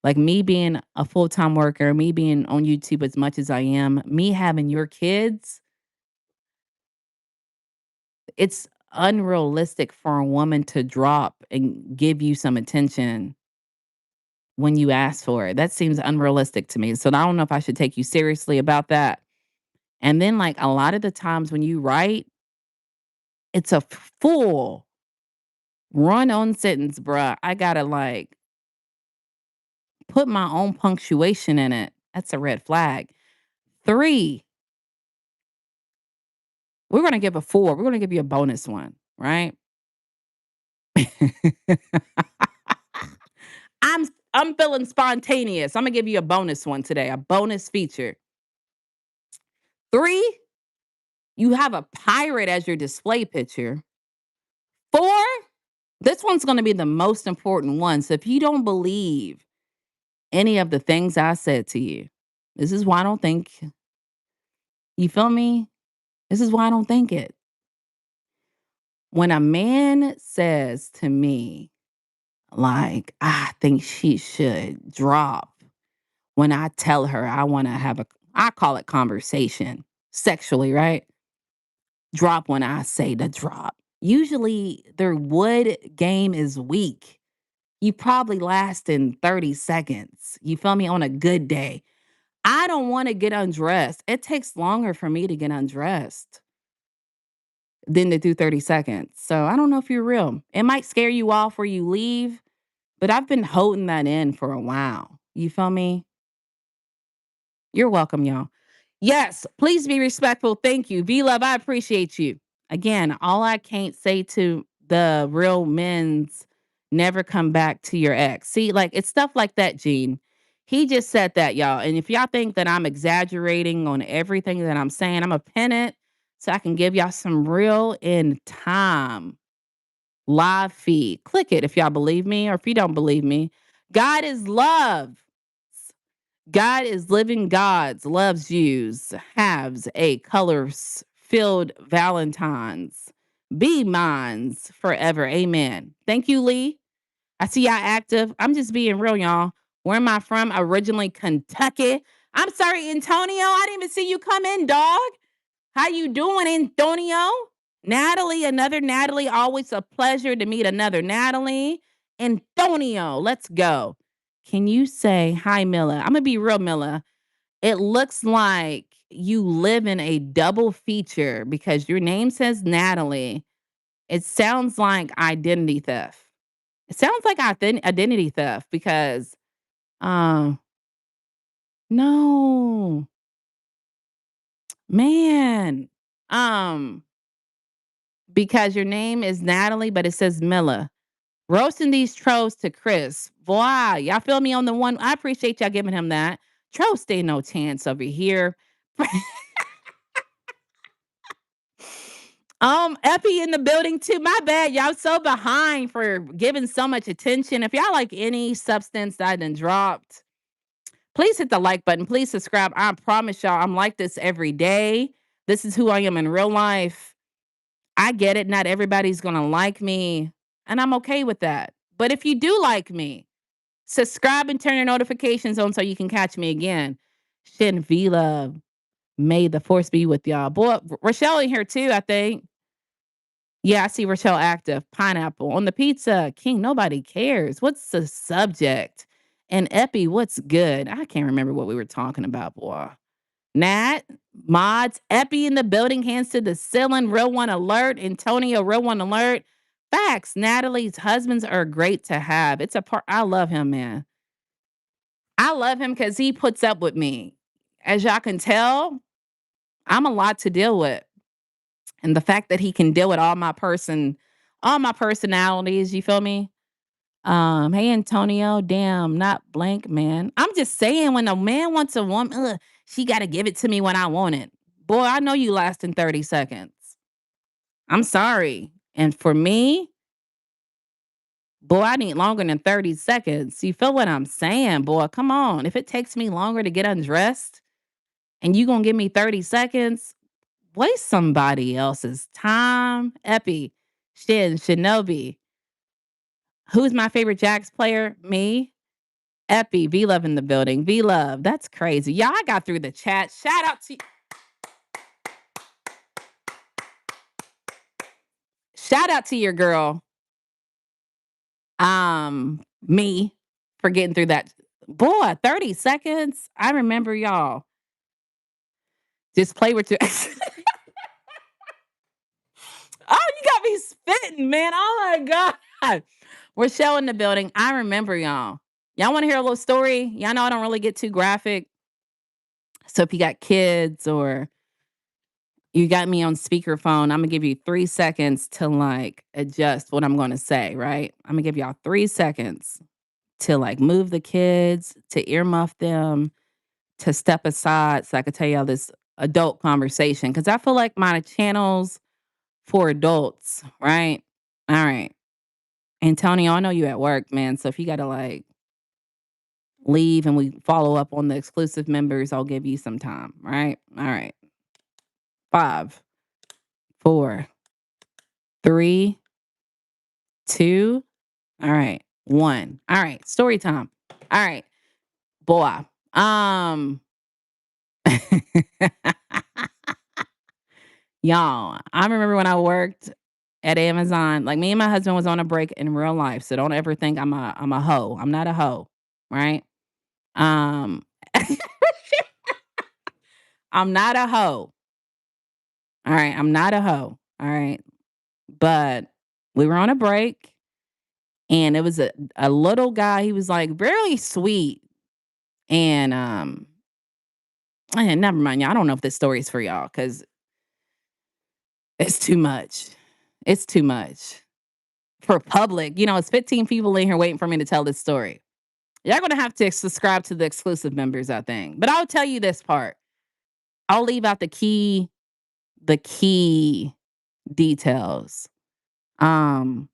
Like me being a full-time worker, me being on YouTube as much as I am, me having your kids, it's unrealistic for a woman to drop and give you some attention when you ask for it. That seems unrealistic to me. So I don't know if I should take you seriously about that. And then like a lot of the times when you write, it's a full run on sentence, bruh. I gotta like put my own punctuation in it. That's a red flag. 3, we're gonna give a 4. We're gonna give you a bonus one, right? I'm feeling spontaneous. I'm gonna give you a bonus one today, a bonus feature. 3, you have a pirate as your display picture. 4, this one's gonna be the most important one. So if you don't believe any of the things I said to you, this is why I don't think you feel me? This is why I don't think it. When a man says to me, like, I think she should drop when I tell her I want to have I call it conversation sexually, right? Drop when I say to drop. Usually their wood game is weak. You probably last in 30 seconds. You feel me? On a good day. I don't want to get undressed. It takes longer for me to get undressed than to do 30 seconds. So I don't know if you're real. It might scare you off where you leave, but I've been holding that in for a while. You feel me? You're welcome, y'all. Yes, please be respectful. Thank you. V Love, I appreciate you. Again, all I can't say to the real men's never come back to your ex. See, like it's stuff like that, Gene. He just said that, y'all. And if y'all think that I'm exaggerating on everything that I'm saying, I'm a pin it so I can give y'all some real in time live feed. Click it if y'all believe me or if you don't believe me. God is love. God is living gods, loves yous, halves a colors filled Valentines. Be mines forever. Amen. Thank you, Lee. I see y'all active. I'm just being real, y'all. Where am I from? Originally Kentucky. I'm sorry, Antonio. I didn't even see you come in, dog. How you doing, Antonio? Natalie, another Natalie. Always a pleasure to meet another Natalie. Antonio, let's go. Can you say hi, Milla? I'm gonna be real, Milla. It looks like you live in a double feature because your name says Natalie. It sounds like identity theft. It sounds like identity theft because, um, no, man, um, because your name is Natalie, but it says Milla. Roasting these trolls to Chris. Boy, y'all feel me on the one? I appreciate y'all giving him that. Trolls stay no chance over here. Epi in the building too. My bad. Y'all so behind for giving so much attention. If y'all like any substance that I done dropped, please hit the like button. Please subscribe. I promise y'all, I'm like this every day. This is who I am in real life. I get it. Not everybody's gonna like me, and I'm okay with that. But if you do like me, subscribe and turn your notifications on so you can catch me again. Shin V Love. May the force be with y'all. Boy, Rochelle in here too, I think. Yeah, I see Rochelle active. Pineapple on the pizza. King, nobody cares. What's the subject? And Epi, what's good? I can't remember what we were talking about, boy. Nat, mods, Epi in the building, hands to the ceiling. Real one alert. Antonio, real one alert. Facts. Natalie's husbands are great to have. It's a part. I love him, man. I love him because he puts up with me. As y'all can tell, I'm a lot to deal with. And the fact that he can deal with all my personalities, you feel me? Hey Antonio, damn, not blank, man. I'm just saying when a man wants a woman, she gotta give it to me when I want it. Boy, I know you last in 30 seconds. I'm sorry. And for me, boy, I need longer than 30 seconds. You feel what I'm saying, boy? Come on. If it takes me longer to get undressed and you gonna give me 30 seconds, waste somebody else's time. Epi, Shinobi. Who's my favorite Jax player? Me. Epi, V Love in the building. V Love. That's crazy. Y'all, I got through the chat. Shout out to your girl. Me for getting through that. Boy, 30 seconds. I remember y'all. Just play with your Oh, you got me spitting, man. Oh my God. We're showing the building. I remember y'all. Y'all want to hear a little story? Y'all know I don't really get too graphic. So if you got kids or you got me on speakerphone, I'm gonna give you 3 seconds to like adjust what I'm gonna say, right? I'm gonna give y'all 3 seconds to like move the kids, to earmuff them, to step aside so I could tell y'all this adult conversation. Cause I feel like my channel's for adults, right? All right. Antonio, I know you at work, man. So if you gotta like leave and we follow up on the exclusive members, I'll give you some time, right? All right. Five, four, three, two, all right, one. All right, story time. All right, boy. Y'all, I remember when I worked at Amazon, like me and my husband was on a break in real life. So don't ever think I'm a hoe. I'm not a hoe, right? Um I'm not a hoe. All right, I'm not a hoe. All right. But we were on a break and it was a little guy. He was like really sweet. And never mind, y'all. I don't know if this story is for y'all because it's too much. It's too much for public. It's 15 people in here waiting for me to tell this story. Y'all gonna have to subscribe to the exclusive members, I think. But I'll tell you this part. I'll leave out the key details. Um,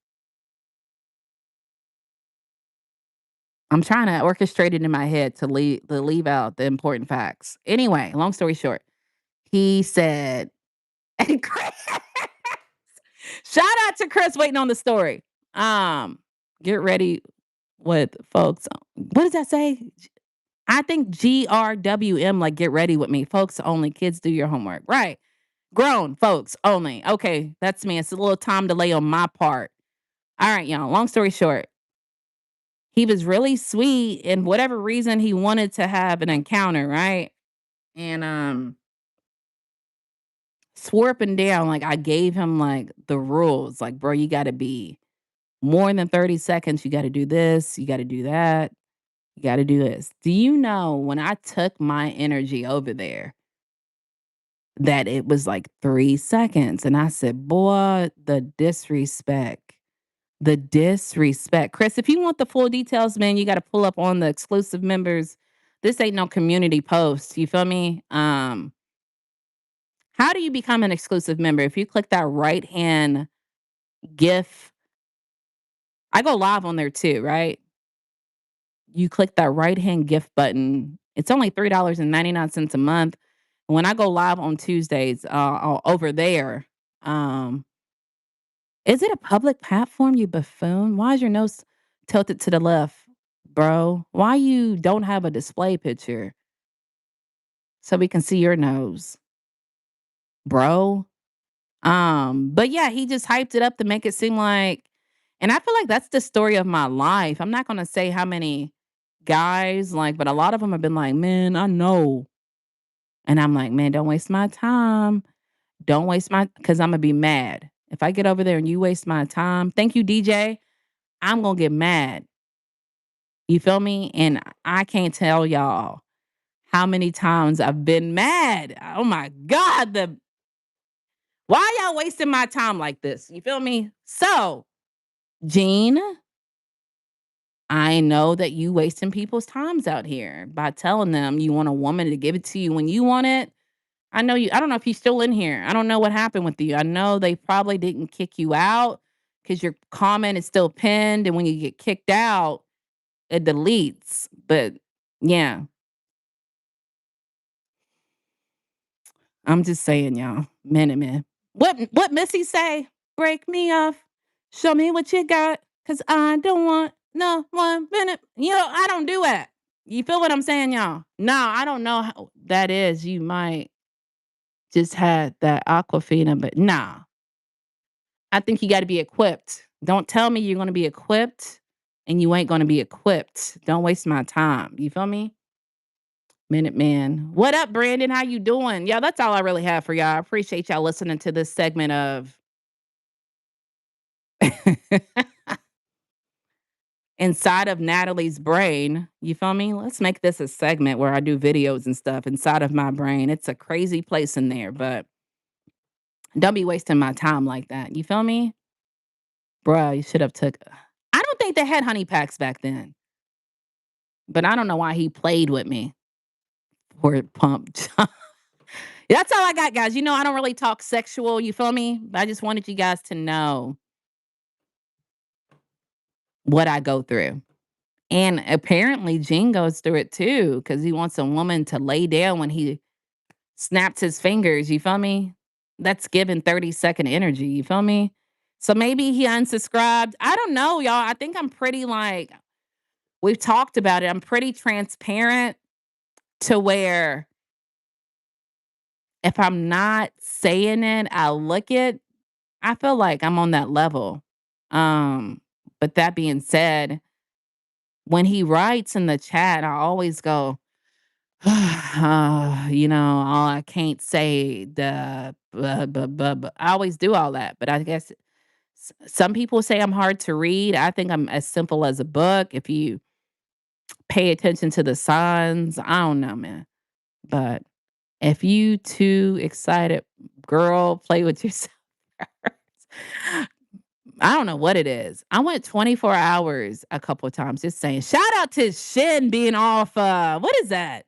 I'm trying to orchestrate it in my head to leave out the important facts. Anyway, long story short, he said, and shout out to Chris waiting on the story. Get ready with folks. What does that say? I think GRWM, like get ready with me. Folks only. Kids do your homework. Right. Grown folks only. Okay, that's me. It's a little time delay on my part. All right, y'all. Long story short, he was really sweet and whatever reason he wanted to have an encounter, right? And swore up and down, like I gave him like the rules. Like, bro, you gotta be more than 30 seconds. You gotta do this, you gotta do that, you gotta do this. Do you know when I took my energy over there that it was like 3 seconds? And I said, boy, the disrespect. The disrespect. Chris, if you want the full details, man, you got to pull up on the exclusive members. This ain't no community post. You feel me? How do you become an exclusive member? If you click that right hand GIF, I go live on there too, right? You click that right hand gift button. It's only $3.99 a month. When I go live on Tuesdays, over there, um, is it a public platform, you buffoon? Why is your nose tilted to the left, bro? Why you don't have a display picture so we can see your nose, bro? But yeah, he just hyped it up to make it seem like, and I feel like that's the story of my life. I'm not gonna say how many guys, like, but a lot of them have been like, man, I know. And I'm like, man, don't waste my time. Don't waste because I'm gonna be mad. If I get over there and you waste my time, thank you, DJ. I'm gonna get mad. You feel me? And I can't tell y'all how many times I've been mad. Oh my God, why y'all wasting my time like this? You feel me? So, Gene, I know that you wasting people's times out here by telling them you want a woman to give it to you when you want it. I don't know if you're still in here. I don't know what happened with you. I know they probably didn't kick you out because your comment is still pinned. And when you get kicked out, it deletes. But yeah, I'm just saying, y'all. Minute man. What Missy say? Break me off. Show me what you got. Cause I don't want no 1 minute. I don't do that. You feel what I'm saying, y'all? No, I don't know how that is. You might just had that aquafina, but nah. I think you gotta be equipped. Don't tell me you're gonna be equipped and you ain't gonna be equipped. Don't waste my time. You feel me? Minute Man. What up, Brandon? How you doing? Yeah, that's all I really have for y'all. I appreciate y'all listening to this segment of inside of Natalie's brain. You feel me? Let's make this a segment where I do videos and stuff inside of my brain. It's a crazy place in there, but don't be wasting my time like that. You feel me? Bruh, you should have took I don't think they had honey packs back then, but I don't know why he played with me or pumped. That's all I got, guys. You know, I don't really talk sexual, you feel me? But I just wanted you guys to know what I go through. And apparently Gene goes through it too, because he wants a woman to lay down when he snaps his fingers, you feel me? That's giving 30-second energy, you feel me? So maybe he unsubscribed. I don't know, y'all. I think I'm pretty like we've talked about it. I'm pretty transparent to where if I'm not saying it, I look it. I feel like I'm on that level. But that being said, when he writes in the chat, I always go, oh, I can't say the, I always do all that. But I guess some people say I'm hard to read. I think I'm as simple as a book. If you pay attention to the signs, I don't know, man. But if you too excited, girl, play with yourself. I don't know what it is. I went 24 hours a couple of times just saying, shout out to Shin being off. What is that?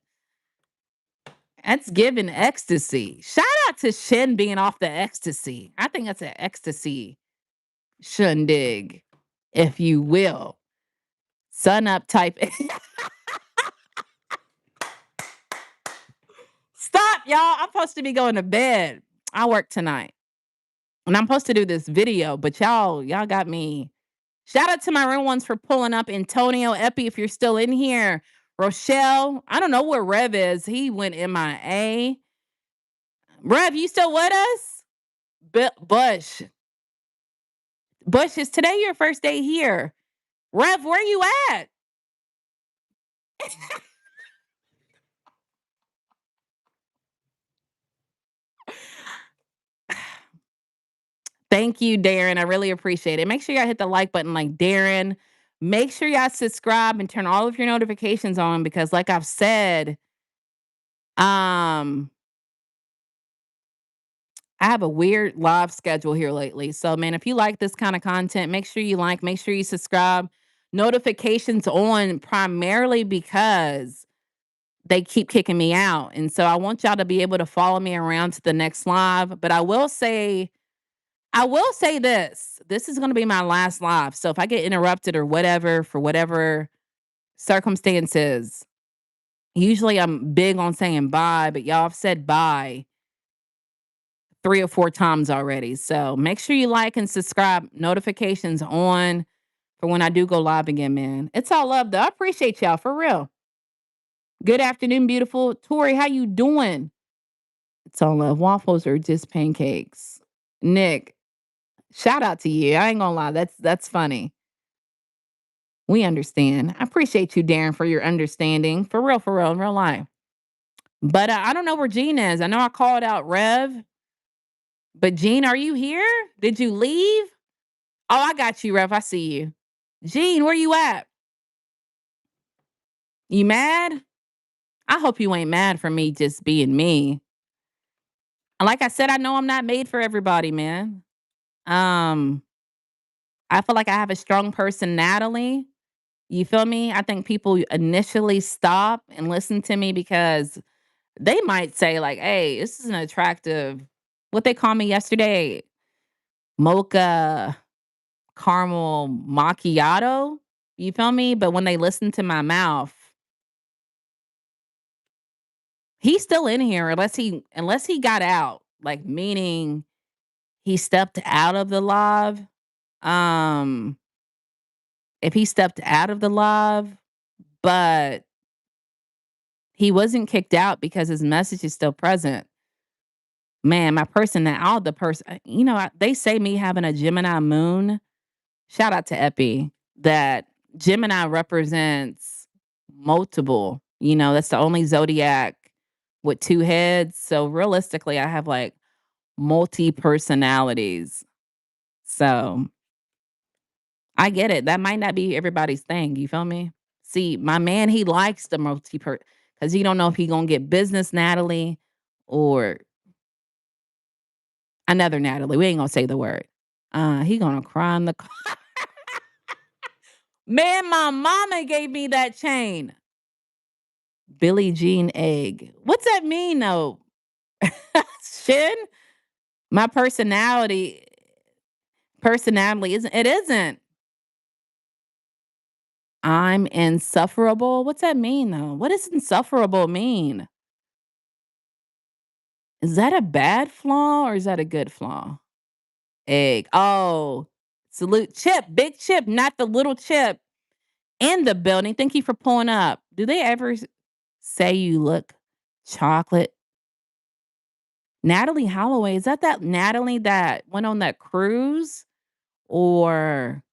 That's giving ecstasy. Shout out to Shin being off the ecstasy. I think that's an ecstasy shindig, if you will. Sun up type. Stop, y'all. I'm supposed to be going to bed. I work tonight. And I'm supposed to do this video, but y'all got me. Shout out to my real ones for pulling up. Antonio, Epi, if you're still in here. Rochelle, I don't know where Rev is. He went MIA. Rev, you still with us? Bush. Bush, is today your first day here? Rev, where you at? Thank you, Darren. I really appreciate it. Make sure y'all hit the like button like Darren. Make sure y'all subscribe and turn all of your notifications on because like I've said, um, I have a weird live schedule here lately. So, man, if you like this kind of content, make sure you like, make sure you subscribe. Notifications on primarily because they keep kicking me out. And so I want y'all to be able to follow me around to the next live. But I will say this. This is going to be my last live. So if I get interrupted or whatever, for whatever circumstances, usually I'm big on saying bye, but y'all have said bye 3 or 4 times already. So make sure you like and subscribe, notifications on for when I do go live again, man. It's all love though. I appreciate y'all for real. Good afternoon, beautiful. Tori, how you doing? It's all love. Waffles are just pancakes. Nick, shout out to you. I ain't gonna lie. That's funny. We understand. I appreciate you, Darren, for your understanding. For real, in real life. But I don't know where Gene is. I know I called out Rev, but Gene, are you here? Did you leave? Oh, I got you, Rev. I see you. Gene, where you at? You mad? I hope you ain't mad for me just being me. Like I said, I know I'm not made for everybody, man. Um, I feel like I have a strong personality. You feel me? I think people initially stop and listen to me because they might say, like, hey, this is an attractive, what they call me yesterday, mocha caramel macchiato. You feel me? But when they listen to my mouth, he's still in here unless he got out, like meaning he stepped out of the live. Um, if he stepped out of the live, but he wasn't kicked out because his message is still present. Man, my person that all the person, they say me having a Gemini moon. Shout out to Epi that Gemini represents multiple. That's the only zodiac with 2 heads. So realistically, I have like multi personalities. So I get it. That might not be everybody's thing. You feel me? See, my man, he likes the because he don't know if he gonna get business Natalie or another Natalie. We ain't gonna say the word. He gonna cry in the man. My mama gave me that chain. Billie Jean egg. What's that mean though? Shin? My personality isn't it isn't. I'm insufferable. What's that mean though? What does insufferable mean? Is that a bad flaw or is that a good flaw? Egg. Oh, salute Chip, big Chip, not the little Chip in the building. Thank you for pulling up. Do they ever say you look chocolate? Natalie Holloway, is that Natalie that went on that cruise? Or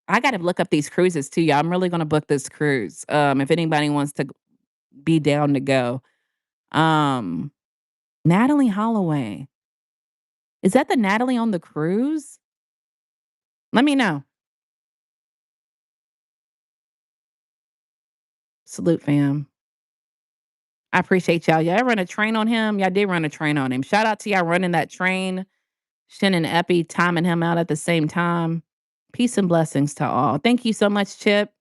I gotta look up these cruises too, y'all. I'm really gonna book this cruise. If anybody wants to be down to go. Um, Natalie Holloway. Is that the Natalie on the cruise? Let me know. Salute, fam. I appreciate y'all. Y'all run a train on him. Y'all did run a train on him. Shout out to y'all running that train. Shin and Epi timing him out at the same time. Peace and blessings to all. Thank you so much, Chip.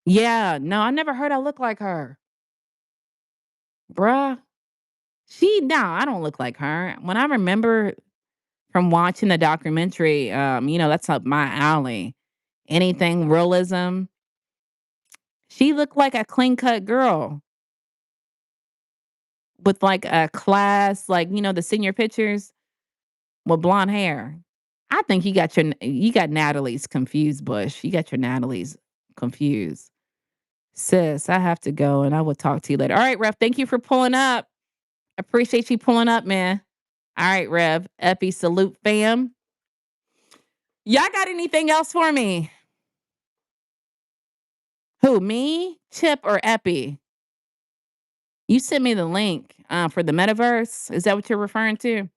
Yeah, no, I never heard I look like her. Bruh. No, I don't look like her. When I remember from watching the documentary, that's up my alley. Anything realism. She looked like a clean cut girl with like a class, like, the senior pictures with blonde hair. I think you got Natalie's confused, Bush. You got your Natalie's confused. Sis, I have to go and I will talk to you later. All right, Ref, thank you for pulling up. Appreciate you pulling up, man. All right, Rev. Epi, salute, fam. Y'all got anything else for me? Who, me, Chip, or Epi? You sent me the link for the metaverse. Is that what you're referring to?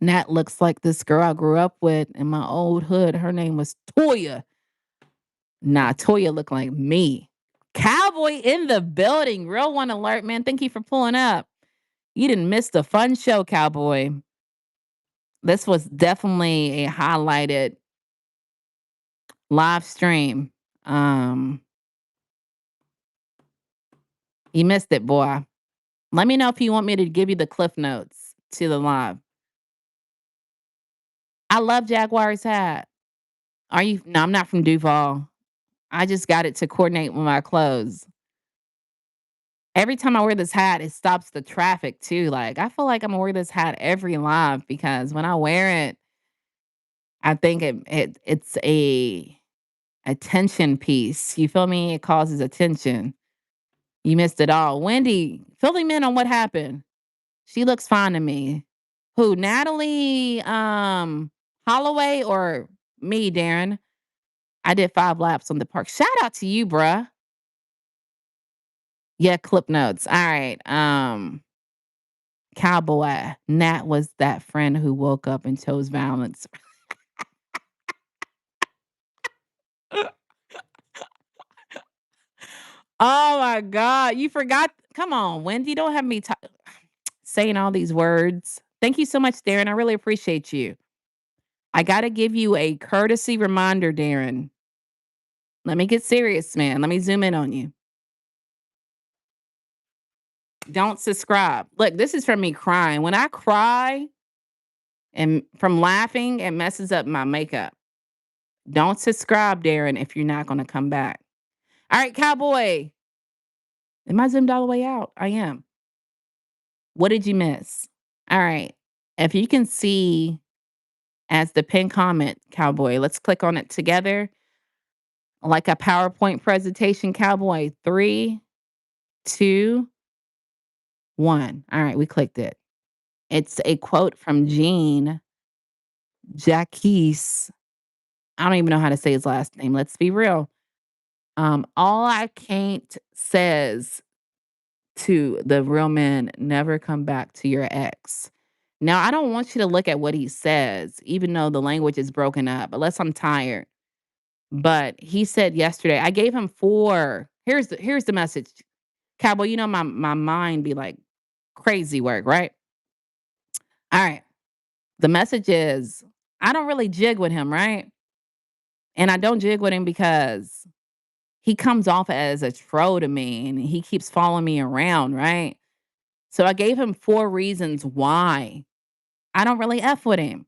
Nat looks like this girl I grew up with in my old hood. Her name was Toya. Nah, Toya looked like me. Cowboy in the building. Real one alert, man. Thank you for pulling up. You didn't miss the fun show, Cowboy. This was definitely a highlighted live stream. Um, you missed it, boy. Let me know if you want me to give you the cliff notes to the live. I love Jaguar's hat. Are you? No, I'm not from Duval. I just got it to coordinate with my clothes. Every time I wear this hat, it stops the traffic too. Like I feel like I'm gonna wear this hat every live because when I wear it, I think it's a attention piece. You feel me? It causes attention. You missed it all. Wendy, fill him in on what happened. She looks fine to me. Who, Natalie Holloway or me, Darren? I did 5 laps on the park. Shout out to you, bruh. Yeah, clip notes. All right. Cowboy. Nat was that friend who woke up and chose violence. Oh my God. You forgot. Come on, Wendy. Don't have me saying all these words. Thank you so much, Darren. I really appreciate you. I got to give you a courtesy reminder, Darren. Let me get serious, man. Let me zoom in on you. Don't subscribe. Look, this is from me crying. When I cry and from laughing, it messes up my makeup. Don't subscribe, Darren, if you're not going to come back. All right, Cowboy. Am I zoomed all the way out? I am. What did you miss? All right. If you can see as the pinned comment, Cowboy, let's click on it together like a PowerPoint presentation, Cowboy. 3, 2, 1. All right, we clicked it. It's a quote from Gene Jacques. I don't even know how to say his last name. Let's be real. All I can't says to the real men, never come back to your ex. Now, I don't want you to look at what he says, even though the language is broken up, unless I'm tired. But he said yesterday, I gave him 4. Here's the message. Cowboy, you know my mind be like crazy work, right? All right. The message is I don't really jig with him, right? And I don't jig with him because he comes off as a troll to me and he keeps following me around, right? So I gave him 4 reasons why I don't really F with him,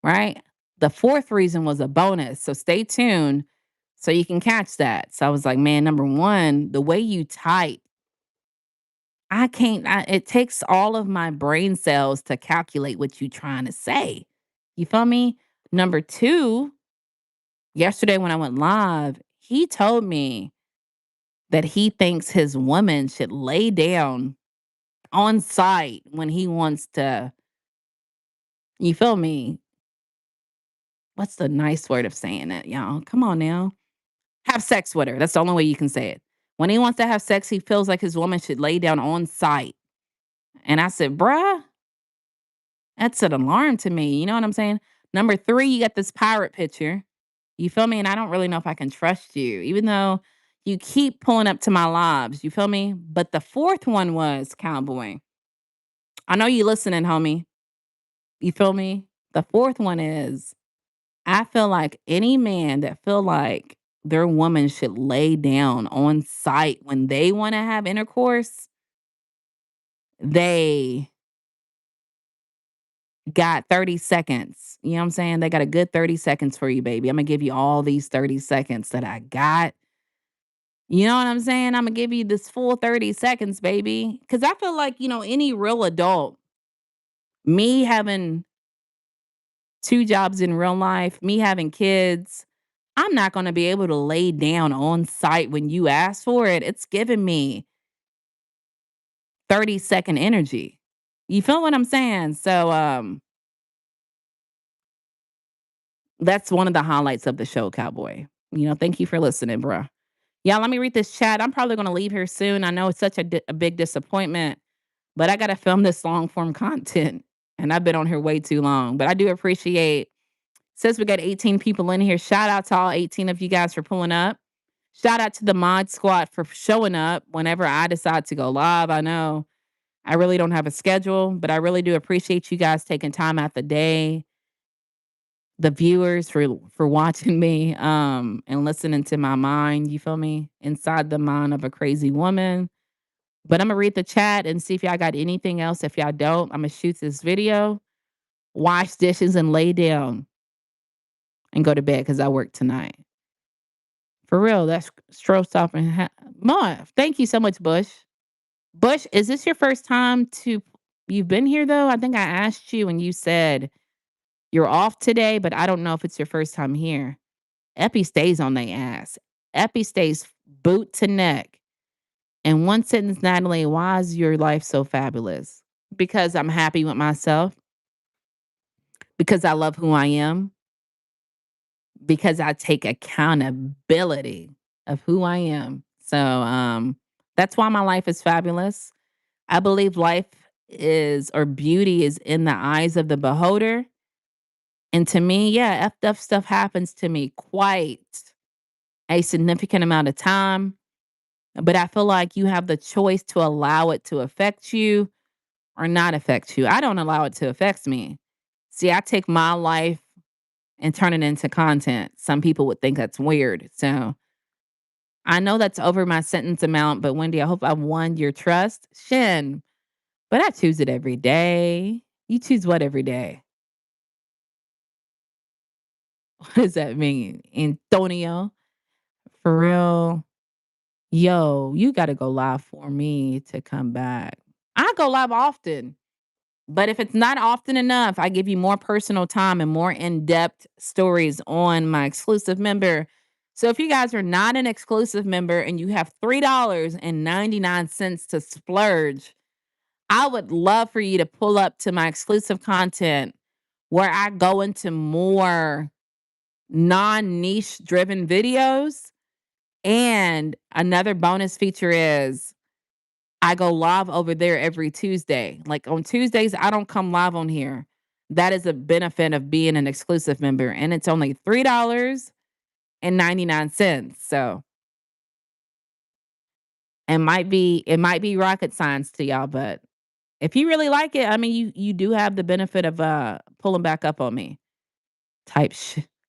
right? The 4th reason was a bonus. So stay tuned so you can catch that. So I was like, man, number 1, the way you type, it takes all of my brain cells to calculate what you trying to say. You feel me? Number 2, yesterday when I went live, he told me that he thinks his woman should lay down on site when he wants to, you feel me? What's the nice word of saying that, y'all? Come on now. Have sex with her. That's the only way you can say it. When he wants to have sex, he feels like his woman should lay down on site. And I said, bruh, that's an alarm to me. You know what I'm saying? Number 3, you got this pirate picture. You feel me? And I don't really know if I can trust you, even though you keep pulling up to my lives. You feel me? But the 4th one was cowboy. I know you listening, homie. You feel me? The 4th one is I feel like any man that feel like their woman should lay down on site when they want to have intercourse, they got 30 seconds. You know what I'm saying? They got a good 30 seconds for you, baby. I'm going to give you all these 30 seconds that I got. You know what I'm saying? I'm going to give you this full 30 seconds, baby. Because I feel like, any real adult, me having 2 jobs in real life, me having kids, I'm not gonna be able to lay down on site when you ask for it. It's giving me 30-second energy. You feel what I'm saying? So, that's one of the highlights of the show, Cowboy. Thank you for listening, bruh. Yeah, let me read this chat. I'm probably gonna leave here soon. I know it's such a big disappointment, but I gotta film this long form content, and I've been on here way too long. But I do appreciate Says we got 18 people in here. Shout out to all 18 of you guys for pulling up. Shout out to the mod squad for showing up whenever I decide to go live. I know I really don't have a schedule, but I really do appreciate you guys taking time out the day, the viewers for watching me and listening to my mind, you feel me? Inside the mind of a crazy woman. But I'm gonna read the chat and see if y'all got anything else. If y'all don't, I'm gonna shoot this video, wash dishes, and lay down and go to bed because I work tonight. For real, that's stroke stop and Marv. Thank you so much, Bush. Bush, is this your first time to you've been here though? I think I asked you and you said you're off today, but I don't know if it's your first time here. Epi stays on their ass. Epi stays boot to neck. And one sentence, Natalie, why is your life so fabulous? Because I'm happy with myself, because I love who I am, because I take accountability of who I am. So that's why my life is fabulous. I believe life is or beauty is in the eyes of the beholder. And to me, yeah, effed up stuff happens to me quite a significant amount of time. But I feel like you have the choice to allow it to affect you or not affect you. I don't allow it to affect me. See, I take my life and turn it into content. Some people would think that's weird. So I know that's over my sentence amount, but Wendy, I hope I've won your trust. Shin, but I choose it every day. You choose what every day? What does that mean? Antonio? For real? Yo, you got to go live for me to come back. I go live often. But if it's not often enough, I give you more personal time and more in-depth stories on my exclusive member. So if you guys are not an exclusive member and you have $3.99 to splurge, I would love for you to pull up to my exclusive content where I go into more non-niche driven videos. And another bonus feature is I go live over there every Tuesday. Like on Tuesdays, I don't come live on here. That is a benefit of being an exclusive member, and it's only $3.99. So it might be rocket science to y'all, but if you really like it, I mean, you do have the benefit of pulling back up on me. Type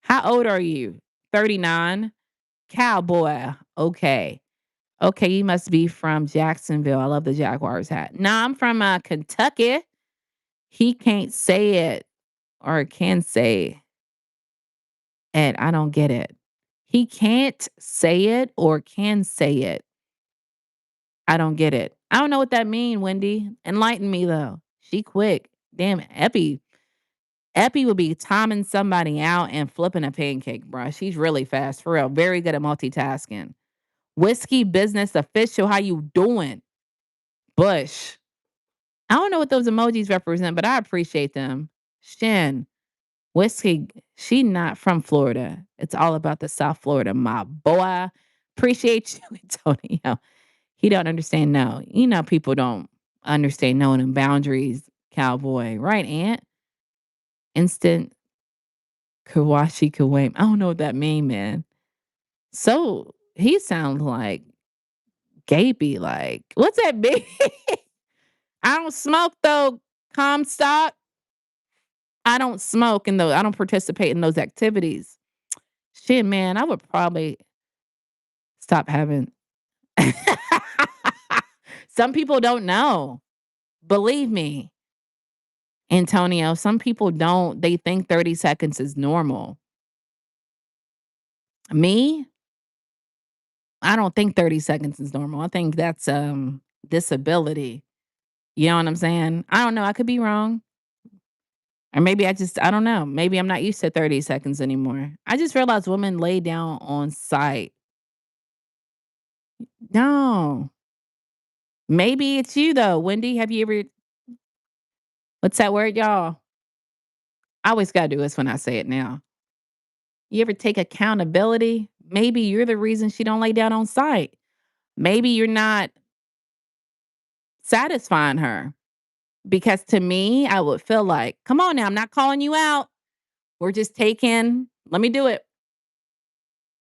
How old are you? 39. Cowboy. Okay. Okay, you must be from Jacksonville. I love the Jaguars hat. No, I'm from Kentucky. He can't say it or can say it. I don't get it. He can't say it or can say it. I don't get it. I don't know what that mean, Wendy. Enlighten me though. She quick. Damn, Epi would be timing somebody out and flipping a pancake, bruh. She's really fast, for real. Very good at multitasking. Whiskey business official, how you doing? Bush. I don't know what those emojis represent, but I appreciate them. Shin. Whiskey, she not from Florida. It's all about the South Florida, my boy. Appreciate you, Antonio. He don't understand no. You know people don't understand knowing them boundaries, cowboy. Right, Aunt? Instant Kawashi Kawame. I don't know what that mean, man. So he sounds like gapey. Like, what's that mean? I don't smoke though, Comstock. I don't smoke in those. I don't participate in those activities. Shit, man, I would probably stop having. Some people don't know. Believe me, Antonio. Some people don't. They think 30 seconds is normal. Me, I don't think 30 seconds is normal. I think that's disability. You know what I'm saying? I don't know. I could be wrong. Or maybe I don't know. Maybe I'm not used to 30 seconds anymore. I just realized women lay down on site. No. Maybe it's you though. Wendy, have you ever what's that word, y'all? I always gotta do this when I say it now. You ever take accountability? Maybe you're the reason she don't lay down on site. Maybe you're not satisfying her. Because to me, I would feel like, come on now, I'm not calling you out. We're just taking, let me do it.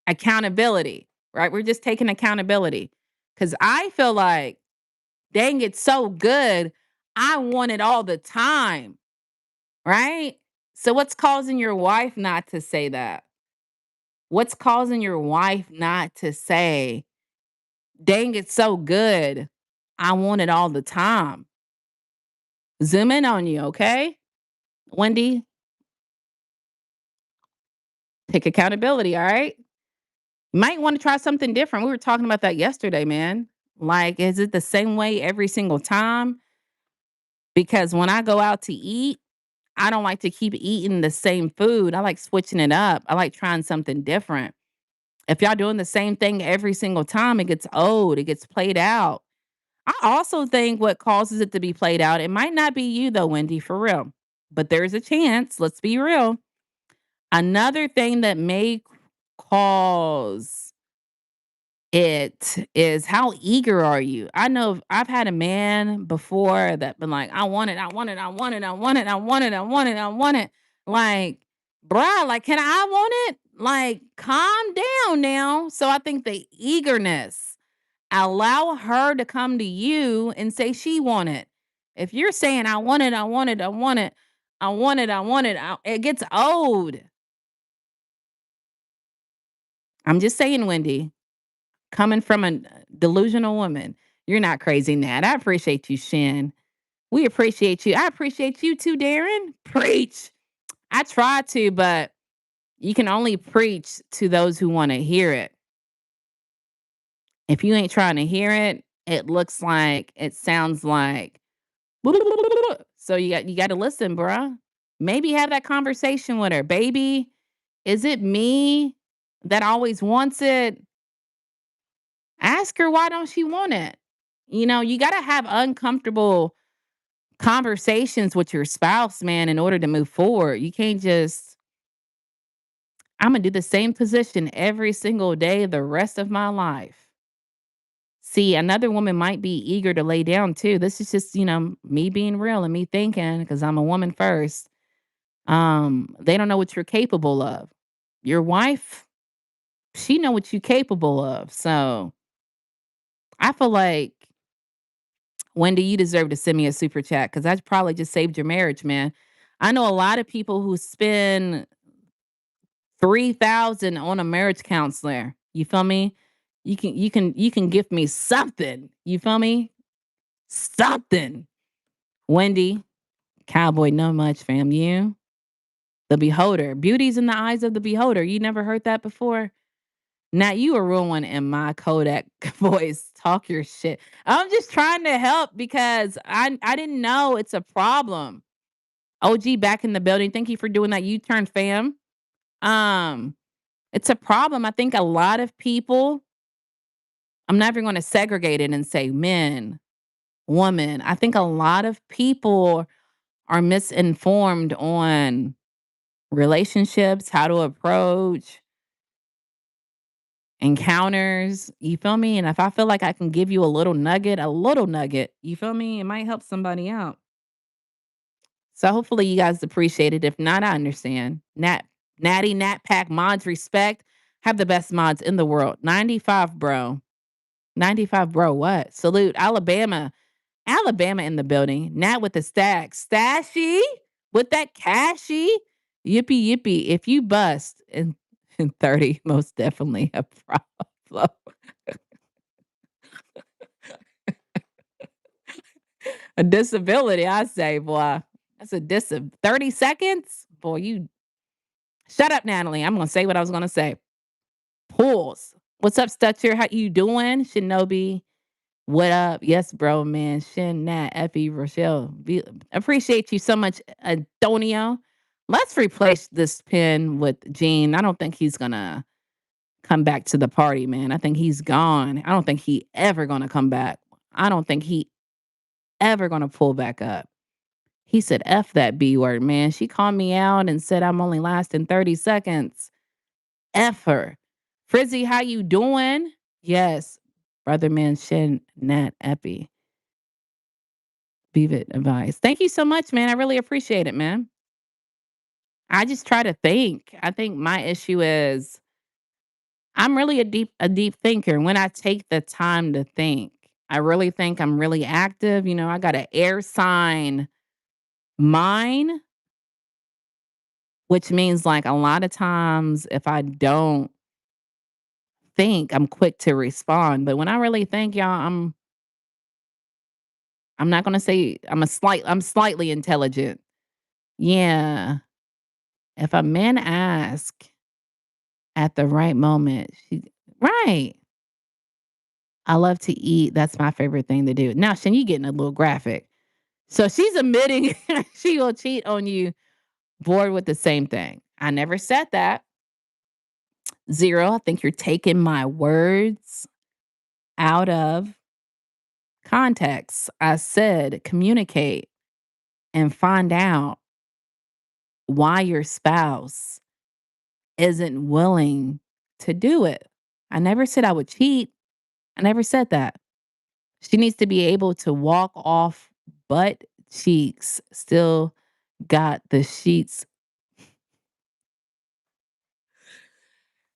Accountability, right? We're just taking accountability. Cause I feel like, dang, it's so good. I want it all the time, right? So what's causing your wife not to say that? What's causing your wife not to say, dang, it's so good. I want it all the time. Zoom in on you, okay? Wendy, take accountability, all right? Might want to try something different. We were talking about that yesterday, man. Like, is it the same way every single time? Because when I go out to eat, I don't like to keep eating the same food. I like switching it up. I like trying something different. If y'all doing the same thing every single time, it gets old. It gets played out. I also think what causes it to be played out, it might not be you though, Wendy, for real. But there's a chance, let's be real. Another thing that may cause it is how eager are you? I know I've had a man before that been like, I want it, I want it, I want it, I want it, I want it, I want it, I want it. Like, bruh, like, can I want it? Like, calm down now. So I think the eagerness, allow her to come to you and say she want it. If you're saying, I want it, I want it, I want it, I want it, I want it, it gets old. I'm just saying, Wendy. Coming from a delusional woman. You're not crazy, Nat. I appreciate you, Shin. We appreciate you. I appreciate you too, Darren. Preach. I try to, but you can only preach to those who want to hear it. If you ain't trying to hear it, it looks like it sounds like so you got to listen, bruh. Maybe have that conversation with her. Baby, is it me that always wants it? Ask her why don't she want it? You know, you got to have uncomfortable conversations with your spouse, man, in order to move forward. You can't just I'm going to do the same position every single day the rest of my life. See, another woman might be eager to lay down too. This is just, me being real and me thinking because I'm a woman first. They don't know what you're capable of. Your wife, she know what you're capable of. So I feel like, Wendy, you deserve to send me a super chat because that's probably just saved your marriage, man. I know a lot of people who spend 3,000 on a marriage counselor. You feel me? You can give me something. You feel me? Something. Wendy, cowboy, no much, fam. You, the beholder. Beauty's in the eyes of the beholder. You never heard that before? Now you a real one in my Kodak voice. Talk your shit. I'm just trying to help because I didn't know it's a problem. OG back in the building. Thank you for doing that U-turn, fam. Um, it's a problem. I think a lot of people, I'm never going to segregate it and say men, woman. I think a lot of people are misinformed on relationships, how to approach encounters. You feel me? And if I feel like I can give you a little nugget, you feel me? It might help somebody out. So hopefully you guys appreciate it. If not, I understand. Natty, Nat Pack, mods, respect. Have the best mods in the world. 95, bro. 95, bro. What? Salute. Alabama. Alabama in the building. Nat with the stack. Stashy with that cashy. Yippee, yippee. If you bust in 30, most definitely a problem. A disability, I say, boy. That's a 30 seconds? Boy, you shut up, Natalie. I'm gonna say what I was gonna say. Pulls. What's up, Stutcher? How you doing? Shinobi. What up? Yes, bro, man. Shin, Nat, Effie, Rochelle. Appreciate you so much, Antonio. Let's replace this pin with Gene. I don't think he's gonna come back to the party, man. I think he's gone. I don't think he ever gonna come back. I don't think he ever gonna pull back up. He said, F that B word, man. She called me out and said I'm only lasting 30 seconds. F her. Frizzy, how you doing? Yes. Brother man, Shin, Nat, Epi. Vivid advice. Thank you so much, man. I really appreciate it, man. I just try to think. I think my issue is I'm really a deep thinker. When I take the time to think, I really think I'm really active. I got an air sign mind, which means like a lot of times if I don't think, I'm quick to respond. But when I really think, y'all, I'm not gonna say I'm slightly intelligent. Yeah. If a man asks at the right moment, right. I love to eat. That's my favorite thing to do. Now, Shin, you getting a little graphic. So she's admitting she will cheat on you, bored with the same thing. I never said that. Zero. I think you're taking my words out of context. I said communicate and find out why your spouse isn't willing to do it. I never said I would cheat. I never said that. She needs to be able to walk off butt cheeks, still got the sheets.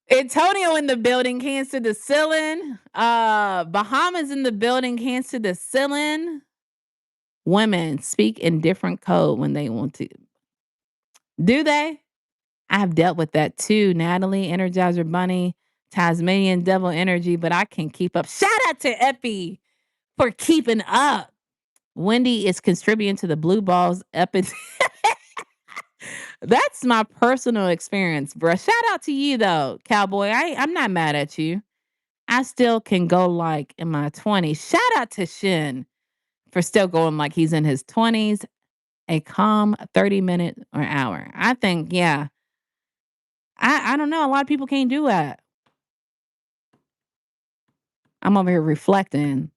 Antonio in the building, cancer the ceiling. Bahamas in the building, cancer the ceiling. Women speak in different code when they want to. Do they? I've dealt with that too. Natalie, Energizer Bunny, Tasmanian Devil Energy, but I can keep up. Shout out to Epi for keeping up. Wendy is contributing to the blue balls That's my personal experience, bruh. Shout out to you though, cowboy. I'm not mad at you. I still can go like in my 20s. Shout out to Shin for still going like he's in his 20s. A calm 30-minute or hour. I think, yeah. I don't know. A lot of people can't do that. I'm over here reflecting.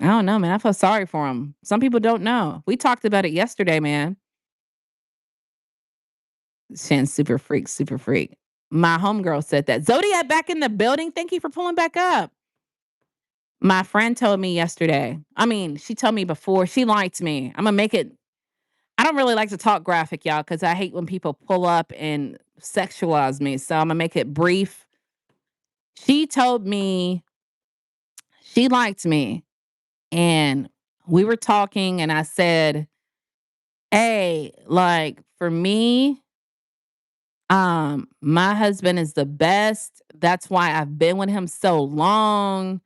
I don't know, man. I feel sorry for him. Some people don't know. We talked about it yesterday, man. Shan, super freak, super freak. My homegirl said that. Zodiac back in the building. Thank you for pulling back up. My friend told me yesterday. I mean, she told me before. She liked me. I'm gonna make it. I don't really like to talk graphic, y'all, because I hate when people pull up and sexualize me. So I'm gonna make it brief. She told me she liked me, and we were talking, and I said, "Hey, like for me, my husband is the best. That's why I've been with him so long.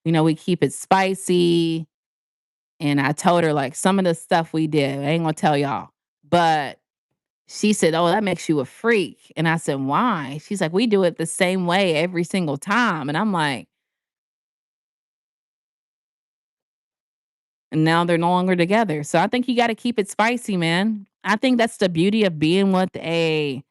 We keep it spicy." And I told her like some of the stuff we did. I ain't gonna tell y'all. But she said, "Oh, that makes you a freak." And I said, "Why?" She's like, "We do it the same way every single time." And I'm like, and now they're no longer together. So I think you got to keep it spicy, man. I think that's the beauty of being with a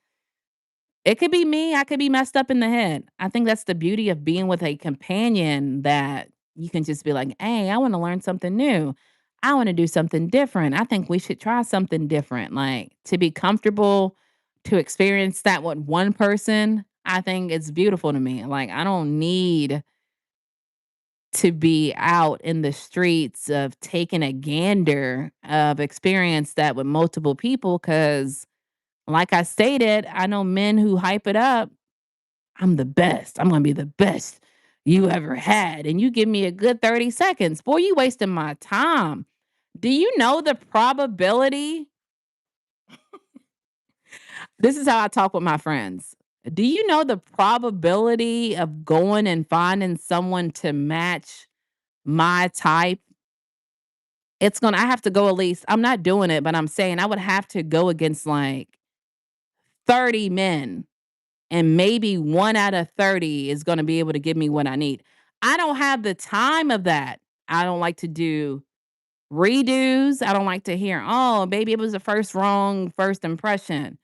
it could be me, I could be messed up in the head. I think that's the beauty of being with a companion that you can just be like, "Hey, I want to learn something new. I want to do something different. I think we should try something different." Like to be comfortable to experience that with one person, I think it's beautiful to me. Like I don't need to be out in the streets of taking a gander of experience that with multiple people cuz like I stated, I know men who hype it up. I'm the best. I'm gonna be the best you ever had. And you give me a good 30 seconds. Boy, you wasting my time. Do you know the probability? This is how I talk with my friends. Do you know the probability of going and finding someone to match my type? I have to go at least, I'm not doing it, but I'm saying I would have to go against like 30 men and maybe 1 out of 30 is gonna be able to give me what I need. I don't have the time of that. I don't like to do redos. I don't like to hear, "Oh, baby, it was the first wrong first impression."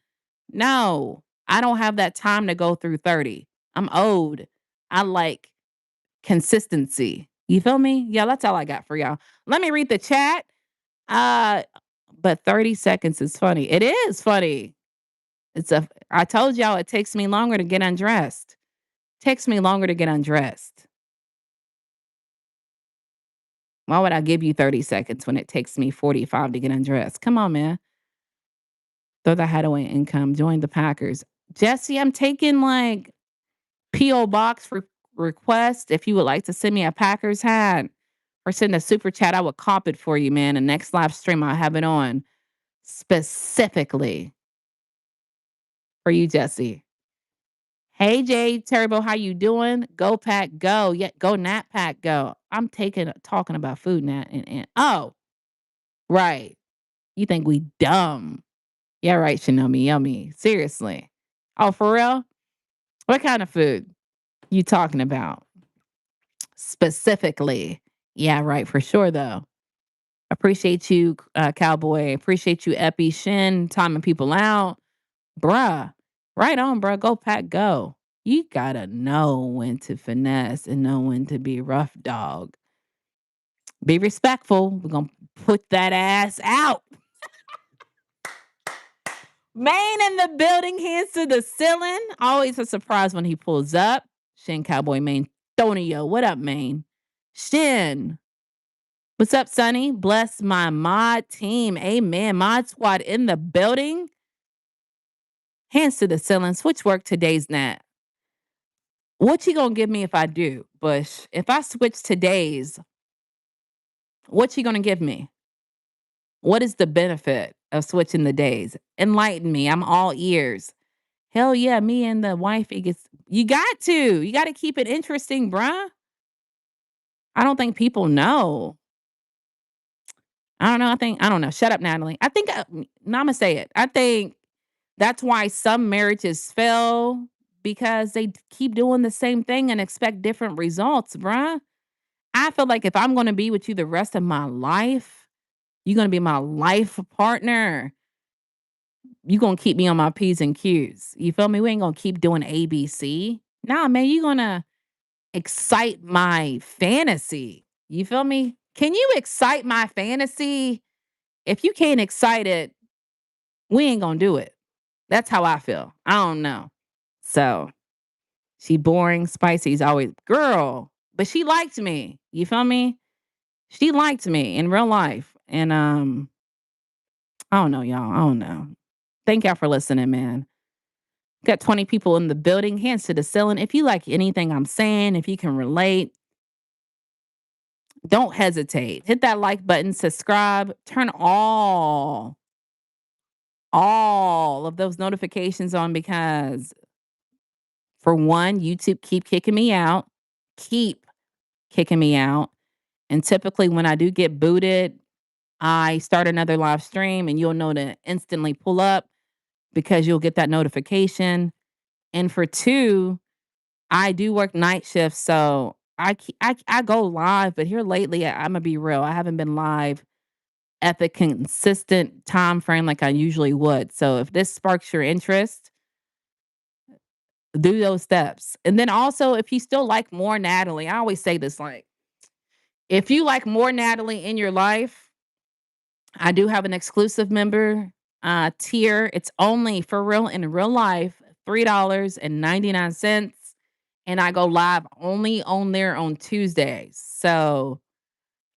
No, I don't have that time to go through 30. I'm old. I like consistency. You feel me? Yeah, that's all I got for y'all. Let me read the chat. Uh, but 30 seconds is funny. It is funny. I told y'all it takes me longer to get undressed. Takes me longer to get undressed. Why would I give you 30 seconds when it takes me 45 to get undressed? Come on, man. Throw the hideaway income, join the Packers. Jesse, I'm taking like P.O. Box request. If you would like to send me a Packers hat or send a super chat, I would cop it for you, man. The next live stream, I'll have it on specifically for you, Jesse. Hey Jay Turbo, how you doing? Go Pack Go. Yeah, go Nat Pack Go. I'm talking about food Nat and oh, right. You think we dumb. Yeah, right, Shinomi. Yummy. Seriously. Oh, for real? What kind of food you talking about? Specifically. Yeah, right, for sure though. Appreciate you, Cowboy. Appreciate you, Epi Shin, timing people out. Bruh. Right on, bruh. Go Pack Go. You gotta know when to finesse and know when to be rough dog. Be respectful. We're gonna put that ass out. Maine in the building, hands to the ceiling. Always a surprise when he pulls up. Shin Cowboy Maine. Tonio. What up, Maine? Shin. What's up, Sonny? Bless my mod team. Amen. Mod squad in the building. Hands to the ceiling. Switch work today's nat. What you gonna give me if I do, Bush? If I switch today's, what you gonna give me? What is the benefit of switching the days? Enlighten me. I'm all ears. Hell yeah, me and the wifey gets you got to. You gotta keep it interesting, bruh. I don't think people know. I don't know. Shut up, Natalie. I think no, I'ma say it. I think that's why some marriages fail because they keep doing the same thing and expect different results, bruh. I feel like if I'm gonna be with you the rest of my life, you're gonna be my life partner. You gonna keep me on my P's and Q's. You feel me? We ain't gonna keep doing ABC. Nah, man, you gonna excite my fantasy. You feel me? Can you excite my fantasy? If you can't excite it, we ain't gonna do it. That's how I feel. I don't know. So she boring, spicy's always girl. but she liked me. You feel me? She liked me in real life. And I don't know, y'all. I don't know. Thank y'all for listening, man. Got 20 people in the building, hands to the ceiling. If you like anything I'm saying, if you can relate, don't hesitate. Hit that like button, subscribe, turn all of those notifications on because for one, YouTube keep kicking me out. Keep kicking me out. And typically when I do get booted, I start another live stream and you'll know to instantly pull up because you'll get that notification. And for two, I do work night shifts, so I go live, but here lately, Imma be real, I haven't been live at the consistent time frame like I usually would. So if this sparks your interest, do those steps. And then also, if you still like more Natalie, I always say this, like, if you like more Natalie in your life, I do have an exclusive member tier. It's only for real in real life, $3.99. And I go live only on there on Tuesdays. So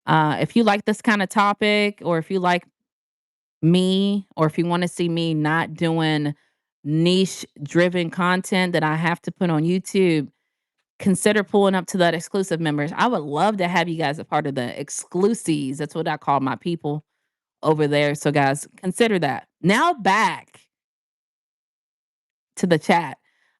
if you like this kind of topic, or if you like me, or if you want to see me not doing niche driven content that I have to put on YouTube, consider pulling up to that exclusive members. I would love to have you guys a part of the exclusives. That's what I call my people over there. So, guys, consider that. Now, back to the chat.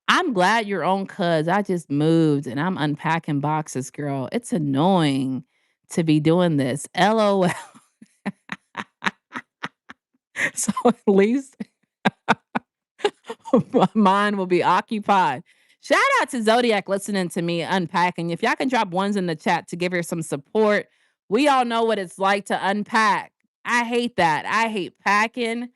I'm glad you're on cuz I just moved and I'm unpacking boxes, girl. It's annoying to be doing this. LOL. So at least my mind will be occupied. Shout out to Zodiac listening to me unpacking. If y'all can drop ones in the chat to give her some support, we all know what it's like to unpack. I hate that. I hate packing.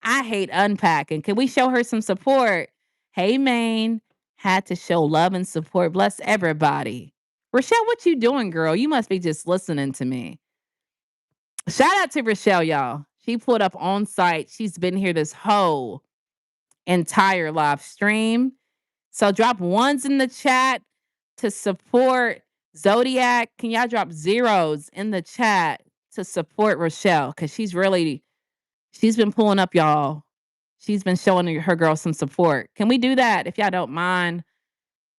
I hate unpacking. Can we show her some support? Hey, Maine, had to show love and support. Bless everybody. Rochelle, what you doing, girl? You must be just listening to me. Shout out to Rochelle, y'all. She pulled up on site. She's been here this whole entire live stream. So drop ones in the chat to support Zodiac. Can y'all drop zeros in the chat to support Rochelle? Because she's been pulling up, y'all. She's been showing her girl some support. Can we do that if y'all don't mind?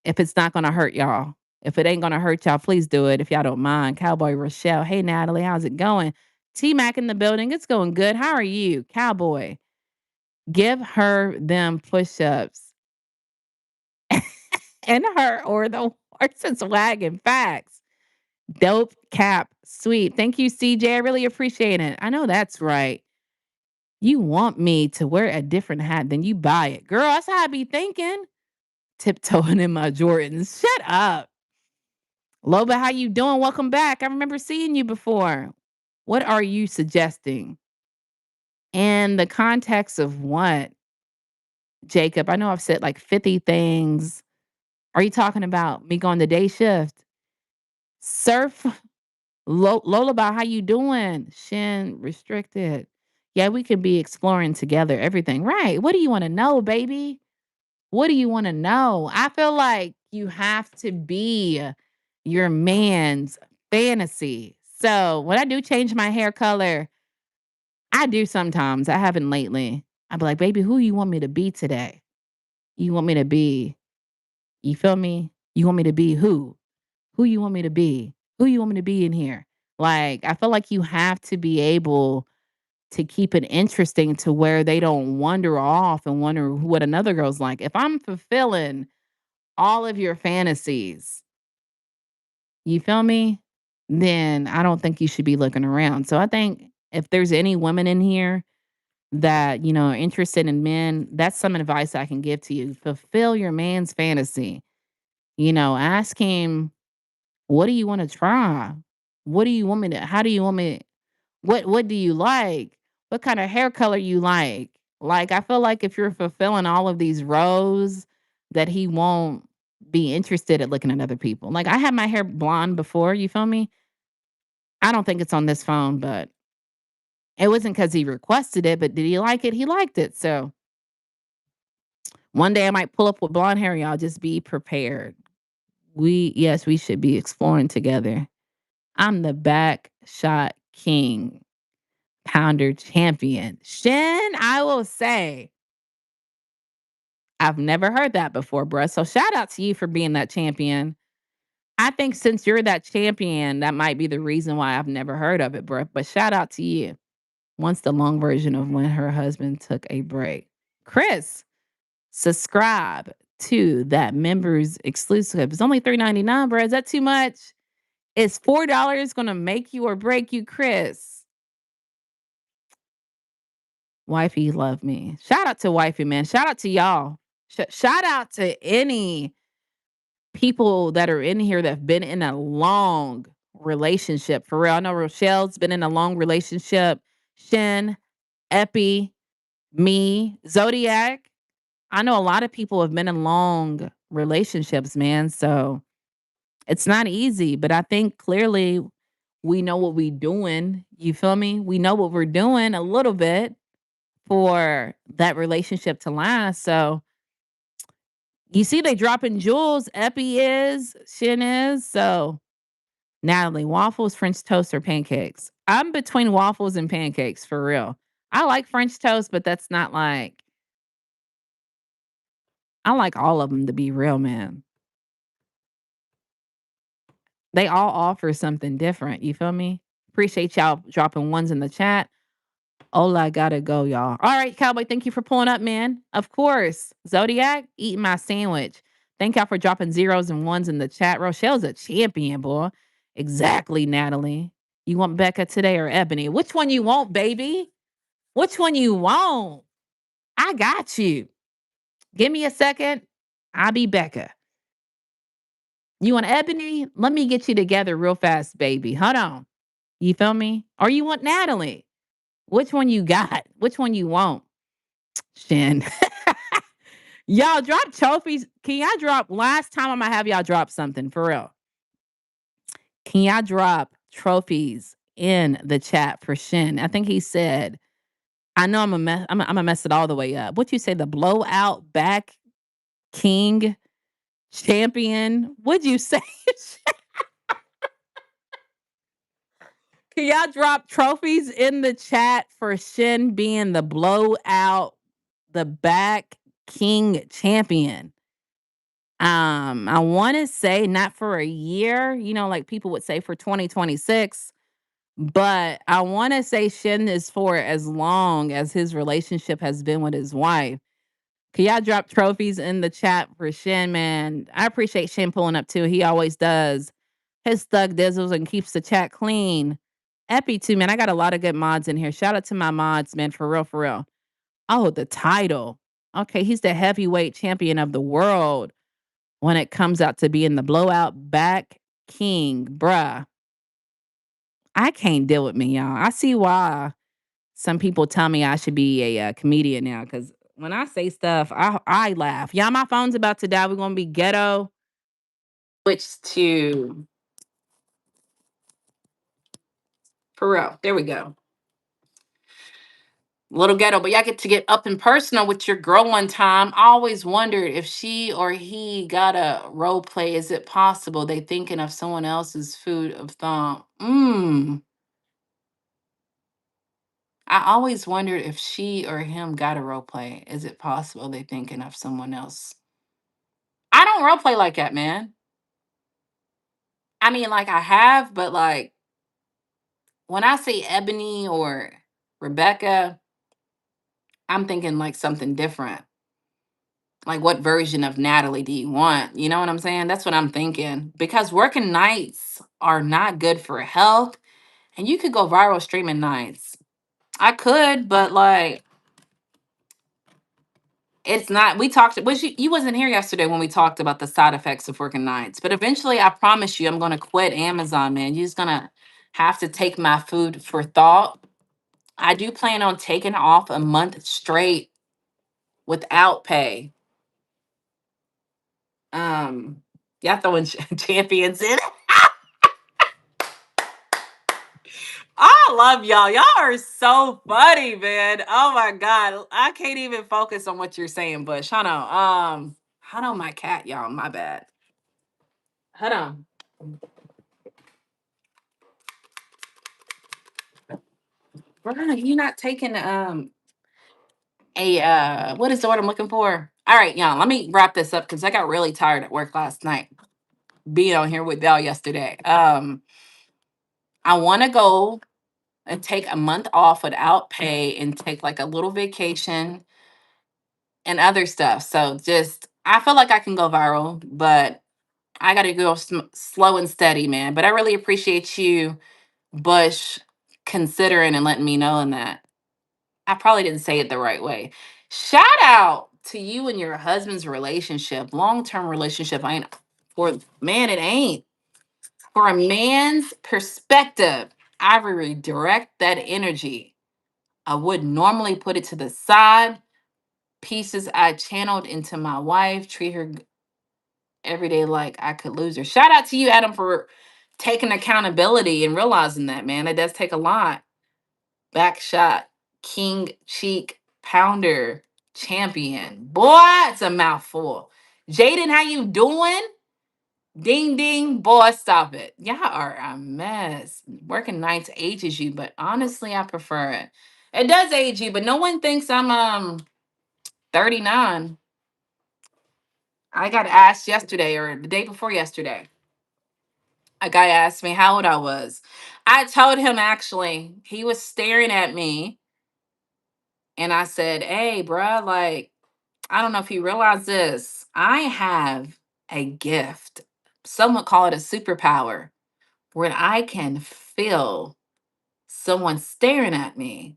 If it's not going to hurt y'all. If it ain't going to hurt y'all, please do it if y'all don't mind. Cowboy Rochelle. Hey, Natalie, how's it going? T Mac in the building. It's going good. How are you? Cowboy. Give her them push ups and her or the horse's wagon. Facts. Dope cap. Sweet. Thank you, CJ. I really appreciate it. I know that's right. You want me to wear a different hat than you buy it. Girl, that's how I be thinking. Tiptoeing in my Jordans. Shut up. Loba, how you doing? Welcome back. I remember seeing you before. What are you suggesting? In the context of what, Jacob? I know I've said like 50 things. Are you talking about me going the day shift? Surf Lullaby, how you doing? Shin restricted. Yeah, we could be exploring together everything. Right. What do you want to know, baby? What do you want to know? I feel like you have to be your man's fantasy. So when I do change my hair color, I do sometimes. I haven't lately. I'd be like, baby, who you want me to be today? You want me to be, you feel me? You want me to be who? Who you want me to be? Who you want me to be in here? Like, I feel like you have to be able to keep it interesting to where they don't wander off and wonder what another girl's like. If I'm fulfilling all of your fantasies, you feel me? Then I don't think you should be looking around. So I think if there's any women in here that, are interested in men, that's some advice I can give to you. Fulfill your man's fantasy. Ask him, what do you want to try? What do you want me to how do you want me what do you like? What kind of hair color you like? Like I feel like if you're fulfilling all of these roles that he won't be interested at looking at other people. Like I had my hair blonde before, you feel me? I don't think it's on this phone, but it wasn't because he requested it, but did he like it? He liked it. So one day I might pull up with blonde hair, y'all. Just be prepared. Yes, we should be exploring together. I'm the back shot king, pounder champion. Shin, I will say, I've never heard that before, bruh. So shout out to you for being that champion. I think since you're that champion, that might be the reason why I've never heard of it, bruh. But shout out to you. Once the long version of when her husband took a break. Chris, subscribe to that members exclusive. It's only $3.99, bro. Is that too much? Is $4 gonna make you or break you, Chris? Wifey love me. Shout out to wifey, man. Shout out to y'all. Shout out to any people that are in here that've been in a long relationship. For real. I know Rochelle's been in a long relationship. Shin, Epi, me, Zodiac. I know a lot of people have been in long relationships, man. So it's not easy, but I think clearly we know what we doing. You feel me? We know what we're doing a little bit for that relationship to last. So you see, they dropping jewels. Epi is, Shin is. So Natalie, waffles, French toast, or pancakes? I'm between waffles and pancakes for real. I like French toast, but that's not like I like all of them to be real, man. They all offer something different. You feel me? Appreciate y'all dropping ones in the chat. Ola gotta go, y'all. All right, Cowboy, thank you for pulling up, man. Of course. Zodiac, eating my sandwich. Thank y'all for dropping zeros and ones in the chat. Rochelle's a champion, boy. Exactly, Natalie. You want Becca today or Ebony? Which one you want, baby? Which one you want? I got you. Give me a second. I'll be Becca. You want Ebony? Let me get you together real fast, baby. Hold on. You feel me? Or you want Natalie? Which one you got? Which one you want? Shin. Y'all drop trophies. Can y'all drop last time I'm gonna have y'all drop something for real? Can y'all drop trophies in the chat for Shin? I think he said, I know I'm a mess, I'm gonna mess it all the way up. What you say, the blowout back king champion? What'd you say? Can y'all drop trophies in the chat for Shin being the blowout, the back king champion? I want to say not for a year, like people would say for 2026, but I want to say Shin is for as long as his relationship has been with his wife. Can y'all drop trophies in the chat for Shin, man? I appreciate Shin pulling up too. He always does his thug dizzles and keeps the chat clean. Epi too, man. I got a lot of good mods in here. Shout out to my mods, man. For real, for real. Oh, the title. Okay, he's the heavyweight champion of the world when it comes out to being the blowout back king, bruh. I can't deal with me, y'all. I see why some people tell me I should be a comedian now because when I say stuff, I laugh. Y'all, my phone's about to die. We're going to be ghetto. Switch to, for real. There we go. Little ghetto, but y'all get to get up and personal with your girl one time. I always wondered if she or he got a role play. Is it possible they thinking of someone else's food of thought? I always wondered if she or him got a role play. Is it possible they thinking of someone else? I don't role play like that, man. I mean, like I have, but like when I say Ebony or Rebecca, I'm thinking like something different. Like what version of Natalie do you want? You know what I'm saying? That's what I'm thinking. Because working nights are not good for health. And you could go viral streaming nights. I could, but like it's not. We talked. Was you wasn't here yesterday when we talked about the side effects of working nights. But eventually, I promise you, I'm going to quit Amazon, man. You're just gonna have to take my food for thought. I do plan on taking off a month straight without pay. Y'all throwing champions in. I love y'all. Y'all are so funny, man. Oh my god, I can't even focus on what you're saying, Bush. Hold on, my cat, y'all. My bad. Hold on. Bro, you not taking a what is the word I'm looking for? All right, y'all. Let me wrap this up because I got really tired at work last night being on here with y'all yesterday. I want to go and take a month off without pay and take like a little vacation and other stuff. So just I feel like I can go viral, but I got to go slow and steady, man. But I really appreciate you, Bush, considering and letting me know in that. I probably didn't say it the right way. Shout out to you and your husband's relationship, long term relationship. I ain't for man, it ain't. For a man's perspective, I will redirect that energy. I would normally put it to the side. Pieces I channeled into my wife, treat her every day like I could lose her. Shout out to you, Adam, for taking accountability and realizing that, man. It does take a lot. Back shot, king cheek pounder, champion. Boy, it's a mouthful. Jaden, how you doing? Ding ding, boy, stop it. Y'all are a mess. Working nights ages you, but honestly, I prefer it. It does age you, but no one thinks I'm 39. I got asked yesterday or the day before yesterday. A guy asked me how old I was. I told him actually, he was staring at me, and I said, "Hey, bruh, like, I don't know if you realize this. I have a gift. Some would call it a superpower where I can feel someone staring at me."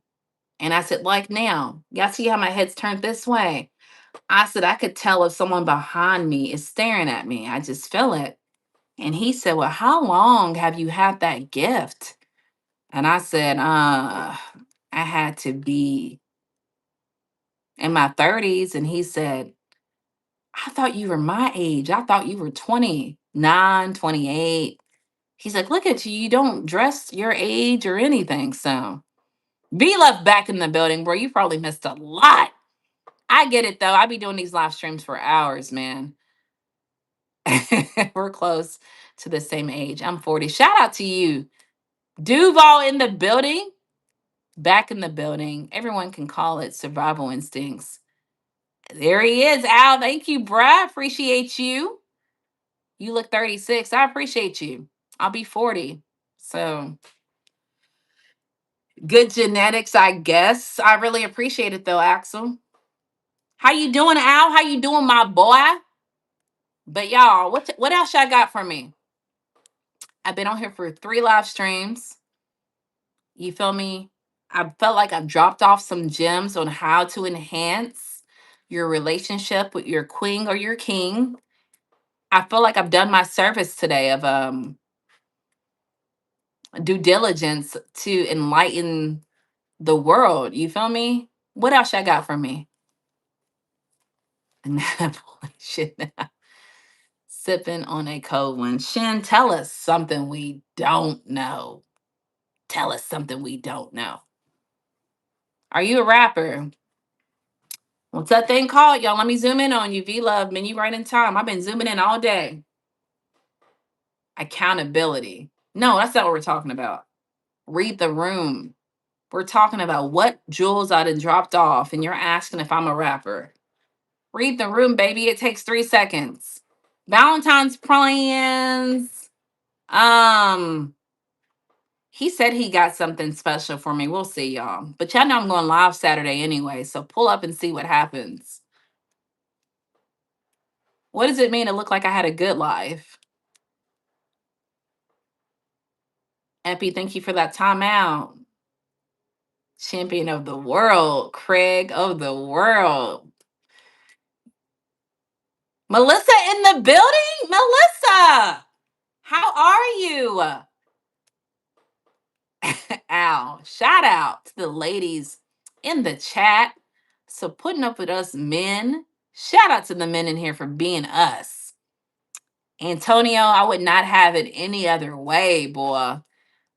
And I said, like now, y'all see how my head's turned this way? I said, I could tell if someone behind me is staring at me. I just feel it. And he said, well, how long have you had that gift? And I said, I had to be in my 30s. And he said, I thought you were my age. I thought you were 29, 28. He's like, look at you. You don't dress your age or anything. So be left back in the building, bro. You probably missed a lot. I get it though. I be doing these live streams for hours, man. We're close to the same age. I'm 40. Shout out to you. Duval in the building. Back in the building. Everyone can call it survival instincts. There he is, Al. Thank you, bruh. Appreciate you. You look 36. I appreciate you. I'll be 40. So good genetics, I guess. I really appreciate it though, Axel. How you doing, Al? How you doing, my boy? But y'all, what else y'all got for me? I've been on here for 3 live streams. You feel me? I felt like I've dropped off some gems on how to enhance your relationship with your queen or your king. I feel like I've done my service today of due diligence to enlighten the world. You feel me? What else y'all got for me? Natalie, shit. Sipping on a cold one. Shin, tell us something we don't know. Tell us something we don't know. Are you a rapper? What's that thing called, y'all? Let me zoom in on you. V Love, man, you right in time. I've been zooming in all day. Accountability. No, that's not what we're talking about. Read the room. We're talking about what jewels I done dropped off, and you're asking if I'm a rapper. Read the room, baby. It takes 3 seconds. Valentine's plans. Um, he said he got something special for me. We'll see, y'all. But y'all know I'm going live Saturday anyway, so pull up and see what happens. What does it mean to look like I had a good life? Epi, thank you for that timeout. Champion of the world, Craig of the world. Melissa in the building? Melissa, how are you? Ow. Shout out to the ladies in the chat. So putting up with us men. Shout out to the men in here for being us. Antonio, I would not have it any other way, boy.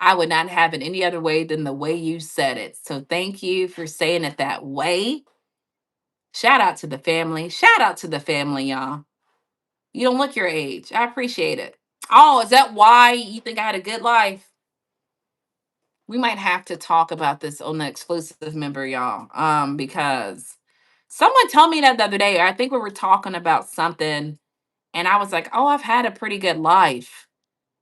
I would not have it any other way than the way you said it. So thank you for saying it that way. Shout out to the family. Shout out to the family, y'all. You don't look your age. I appreciate it. Oh, is that why you think I had a good life? We might have to talk about this on the exclusive member, y'all. Because someone told me that the other day. I think we were talking about something, and I was like, "Oh, I've had a pretty good life."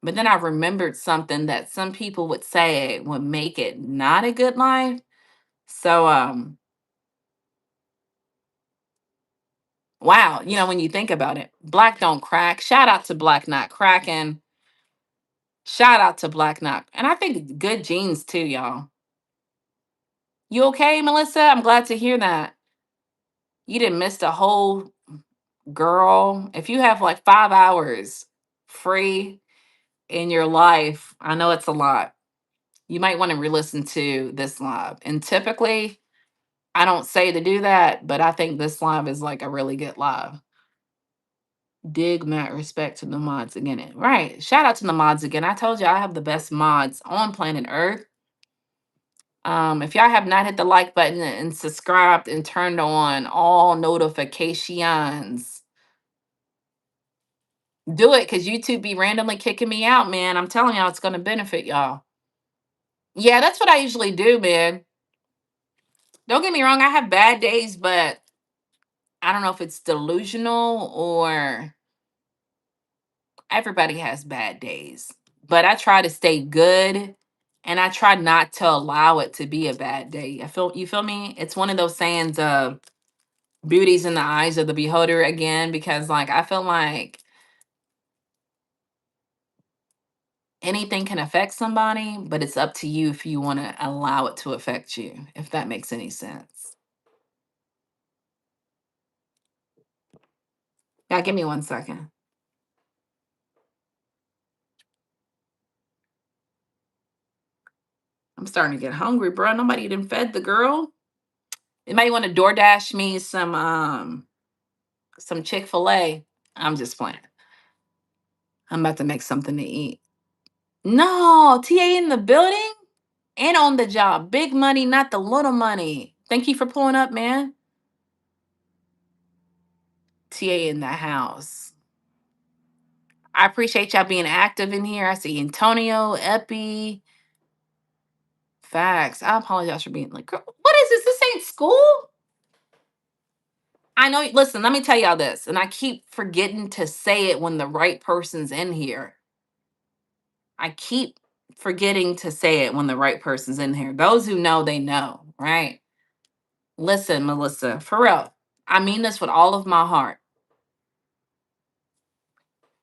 But then I remembered something that some people would say would make it not a good life. So, wow, when you think about it, black don't crack. Shout out to black not cracking. Shout out to black not, and I think good genes too, y'all. You okay, Melissa? I'm glad to hear that. You didn't miss the whole girl. If you have like 5 hours free in your life, I know it's a lot. You might want to re-listen to this live. And typically, I don't say to do that, but I think this live is like a really good live. Dig Matt, respect to the mods again. Right. Shout out to the mods again. I told you I have the best mods on planet Earth. If y'all have not hit the like button and subscribed and turned on all notifications, do it because YouTube be randomly kicking me out, man. I'm telling y'all, it's going to benefit y'all. Yeah, that's what I usually do, man. Don't get me wrong, I have bad days, but I don't know if it's delusional or everybody has bad days. But I try to stay good and I try not to allow it to be a bad day. You feel me? It's one of those sayings of beauty's in the eyes of the beholder again, because like I feel like anything can affect somebody, but it's up to you if you want to allow it to affect you, if that makes any sense. Yeah, give me 1 second. I'm starting to get hungry, bro. Nobody even fed the girl. You might want to DoorDash me some Chick-fil-A. I'm just playing. I'm about to make something to eat. No, TA in the building and on the job. Big money, not the little money. Thank you for pulling up, man. TA in the house. I appreciate y'all being active in here. I see Antonio, Epi. Facts. I apologize for being like, "Girl, what is this? This ain't school." I know. Listen, let me tell y'all this, and I keep forgetting to say it when the right person's in here. I keep forgetting to say it when the right person's in here. Those who know, they know, right? Listen, Melissa, for real, I mean this with all of my heart.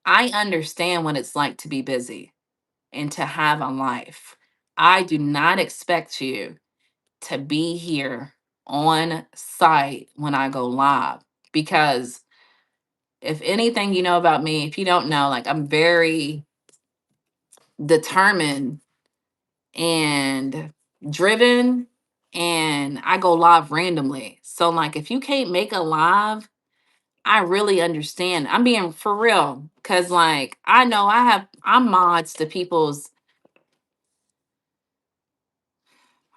I understand what it's like to be busy and to have a life. I do not expect you to be here on site when I go live, because if anything you know about me, if you don't know, like I'm very determined and driven, and I go live randomly. So like if you can't make a live, I really understand. I'm being for real, cuz like I know I'm mods to people's.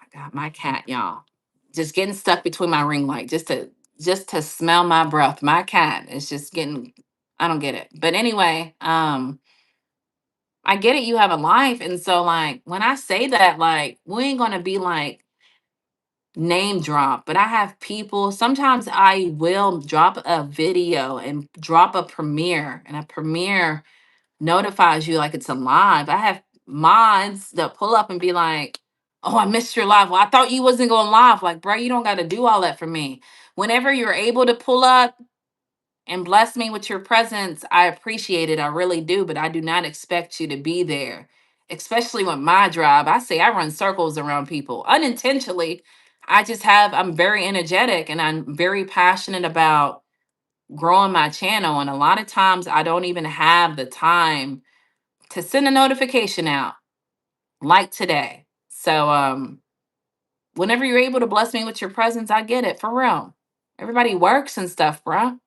I got my cat, y'all. Just getting stuck between my ring light just to smell my breath. My cat is just getting, I don't get it. But anyway, I get it, you have a life. And so like when I say that, like we ain't gonna be like name drop, but I have people. Sometimes I will drop a video and drop a premiere, and a premiere notifies you like it's a live. I have mods that pull up and be like, "Oh, I missed your live. Well, I thought you wasn't going live." Like, bro, you don't got to do all that for me. Whenever you're able to pull up and bless me with your presence, I appreciate it. I really do, but I do not expect you to be there. Especially with my drive. I say I run circles around people unintentionally. I'm very energetic and I'm very passionate about growing my channel. And a lot of times I don't even have the time to send a notification out like today. So whenever you're able to bless me with your presence, I get it for real. Everybody works and stuff, bruh.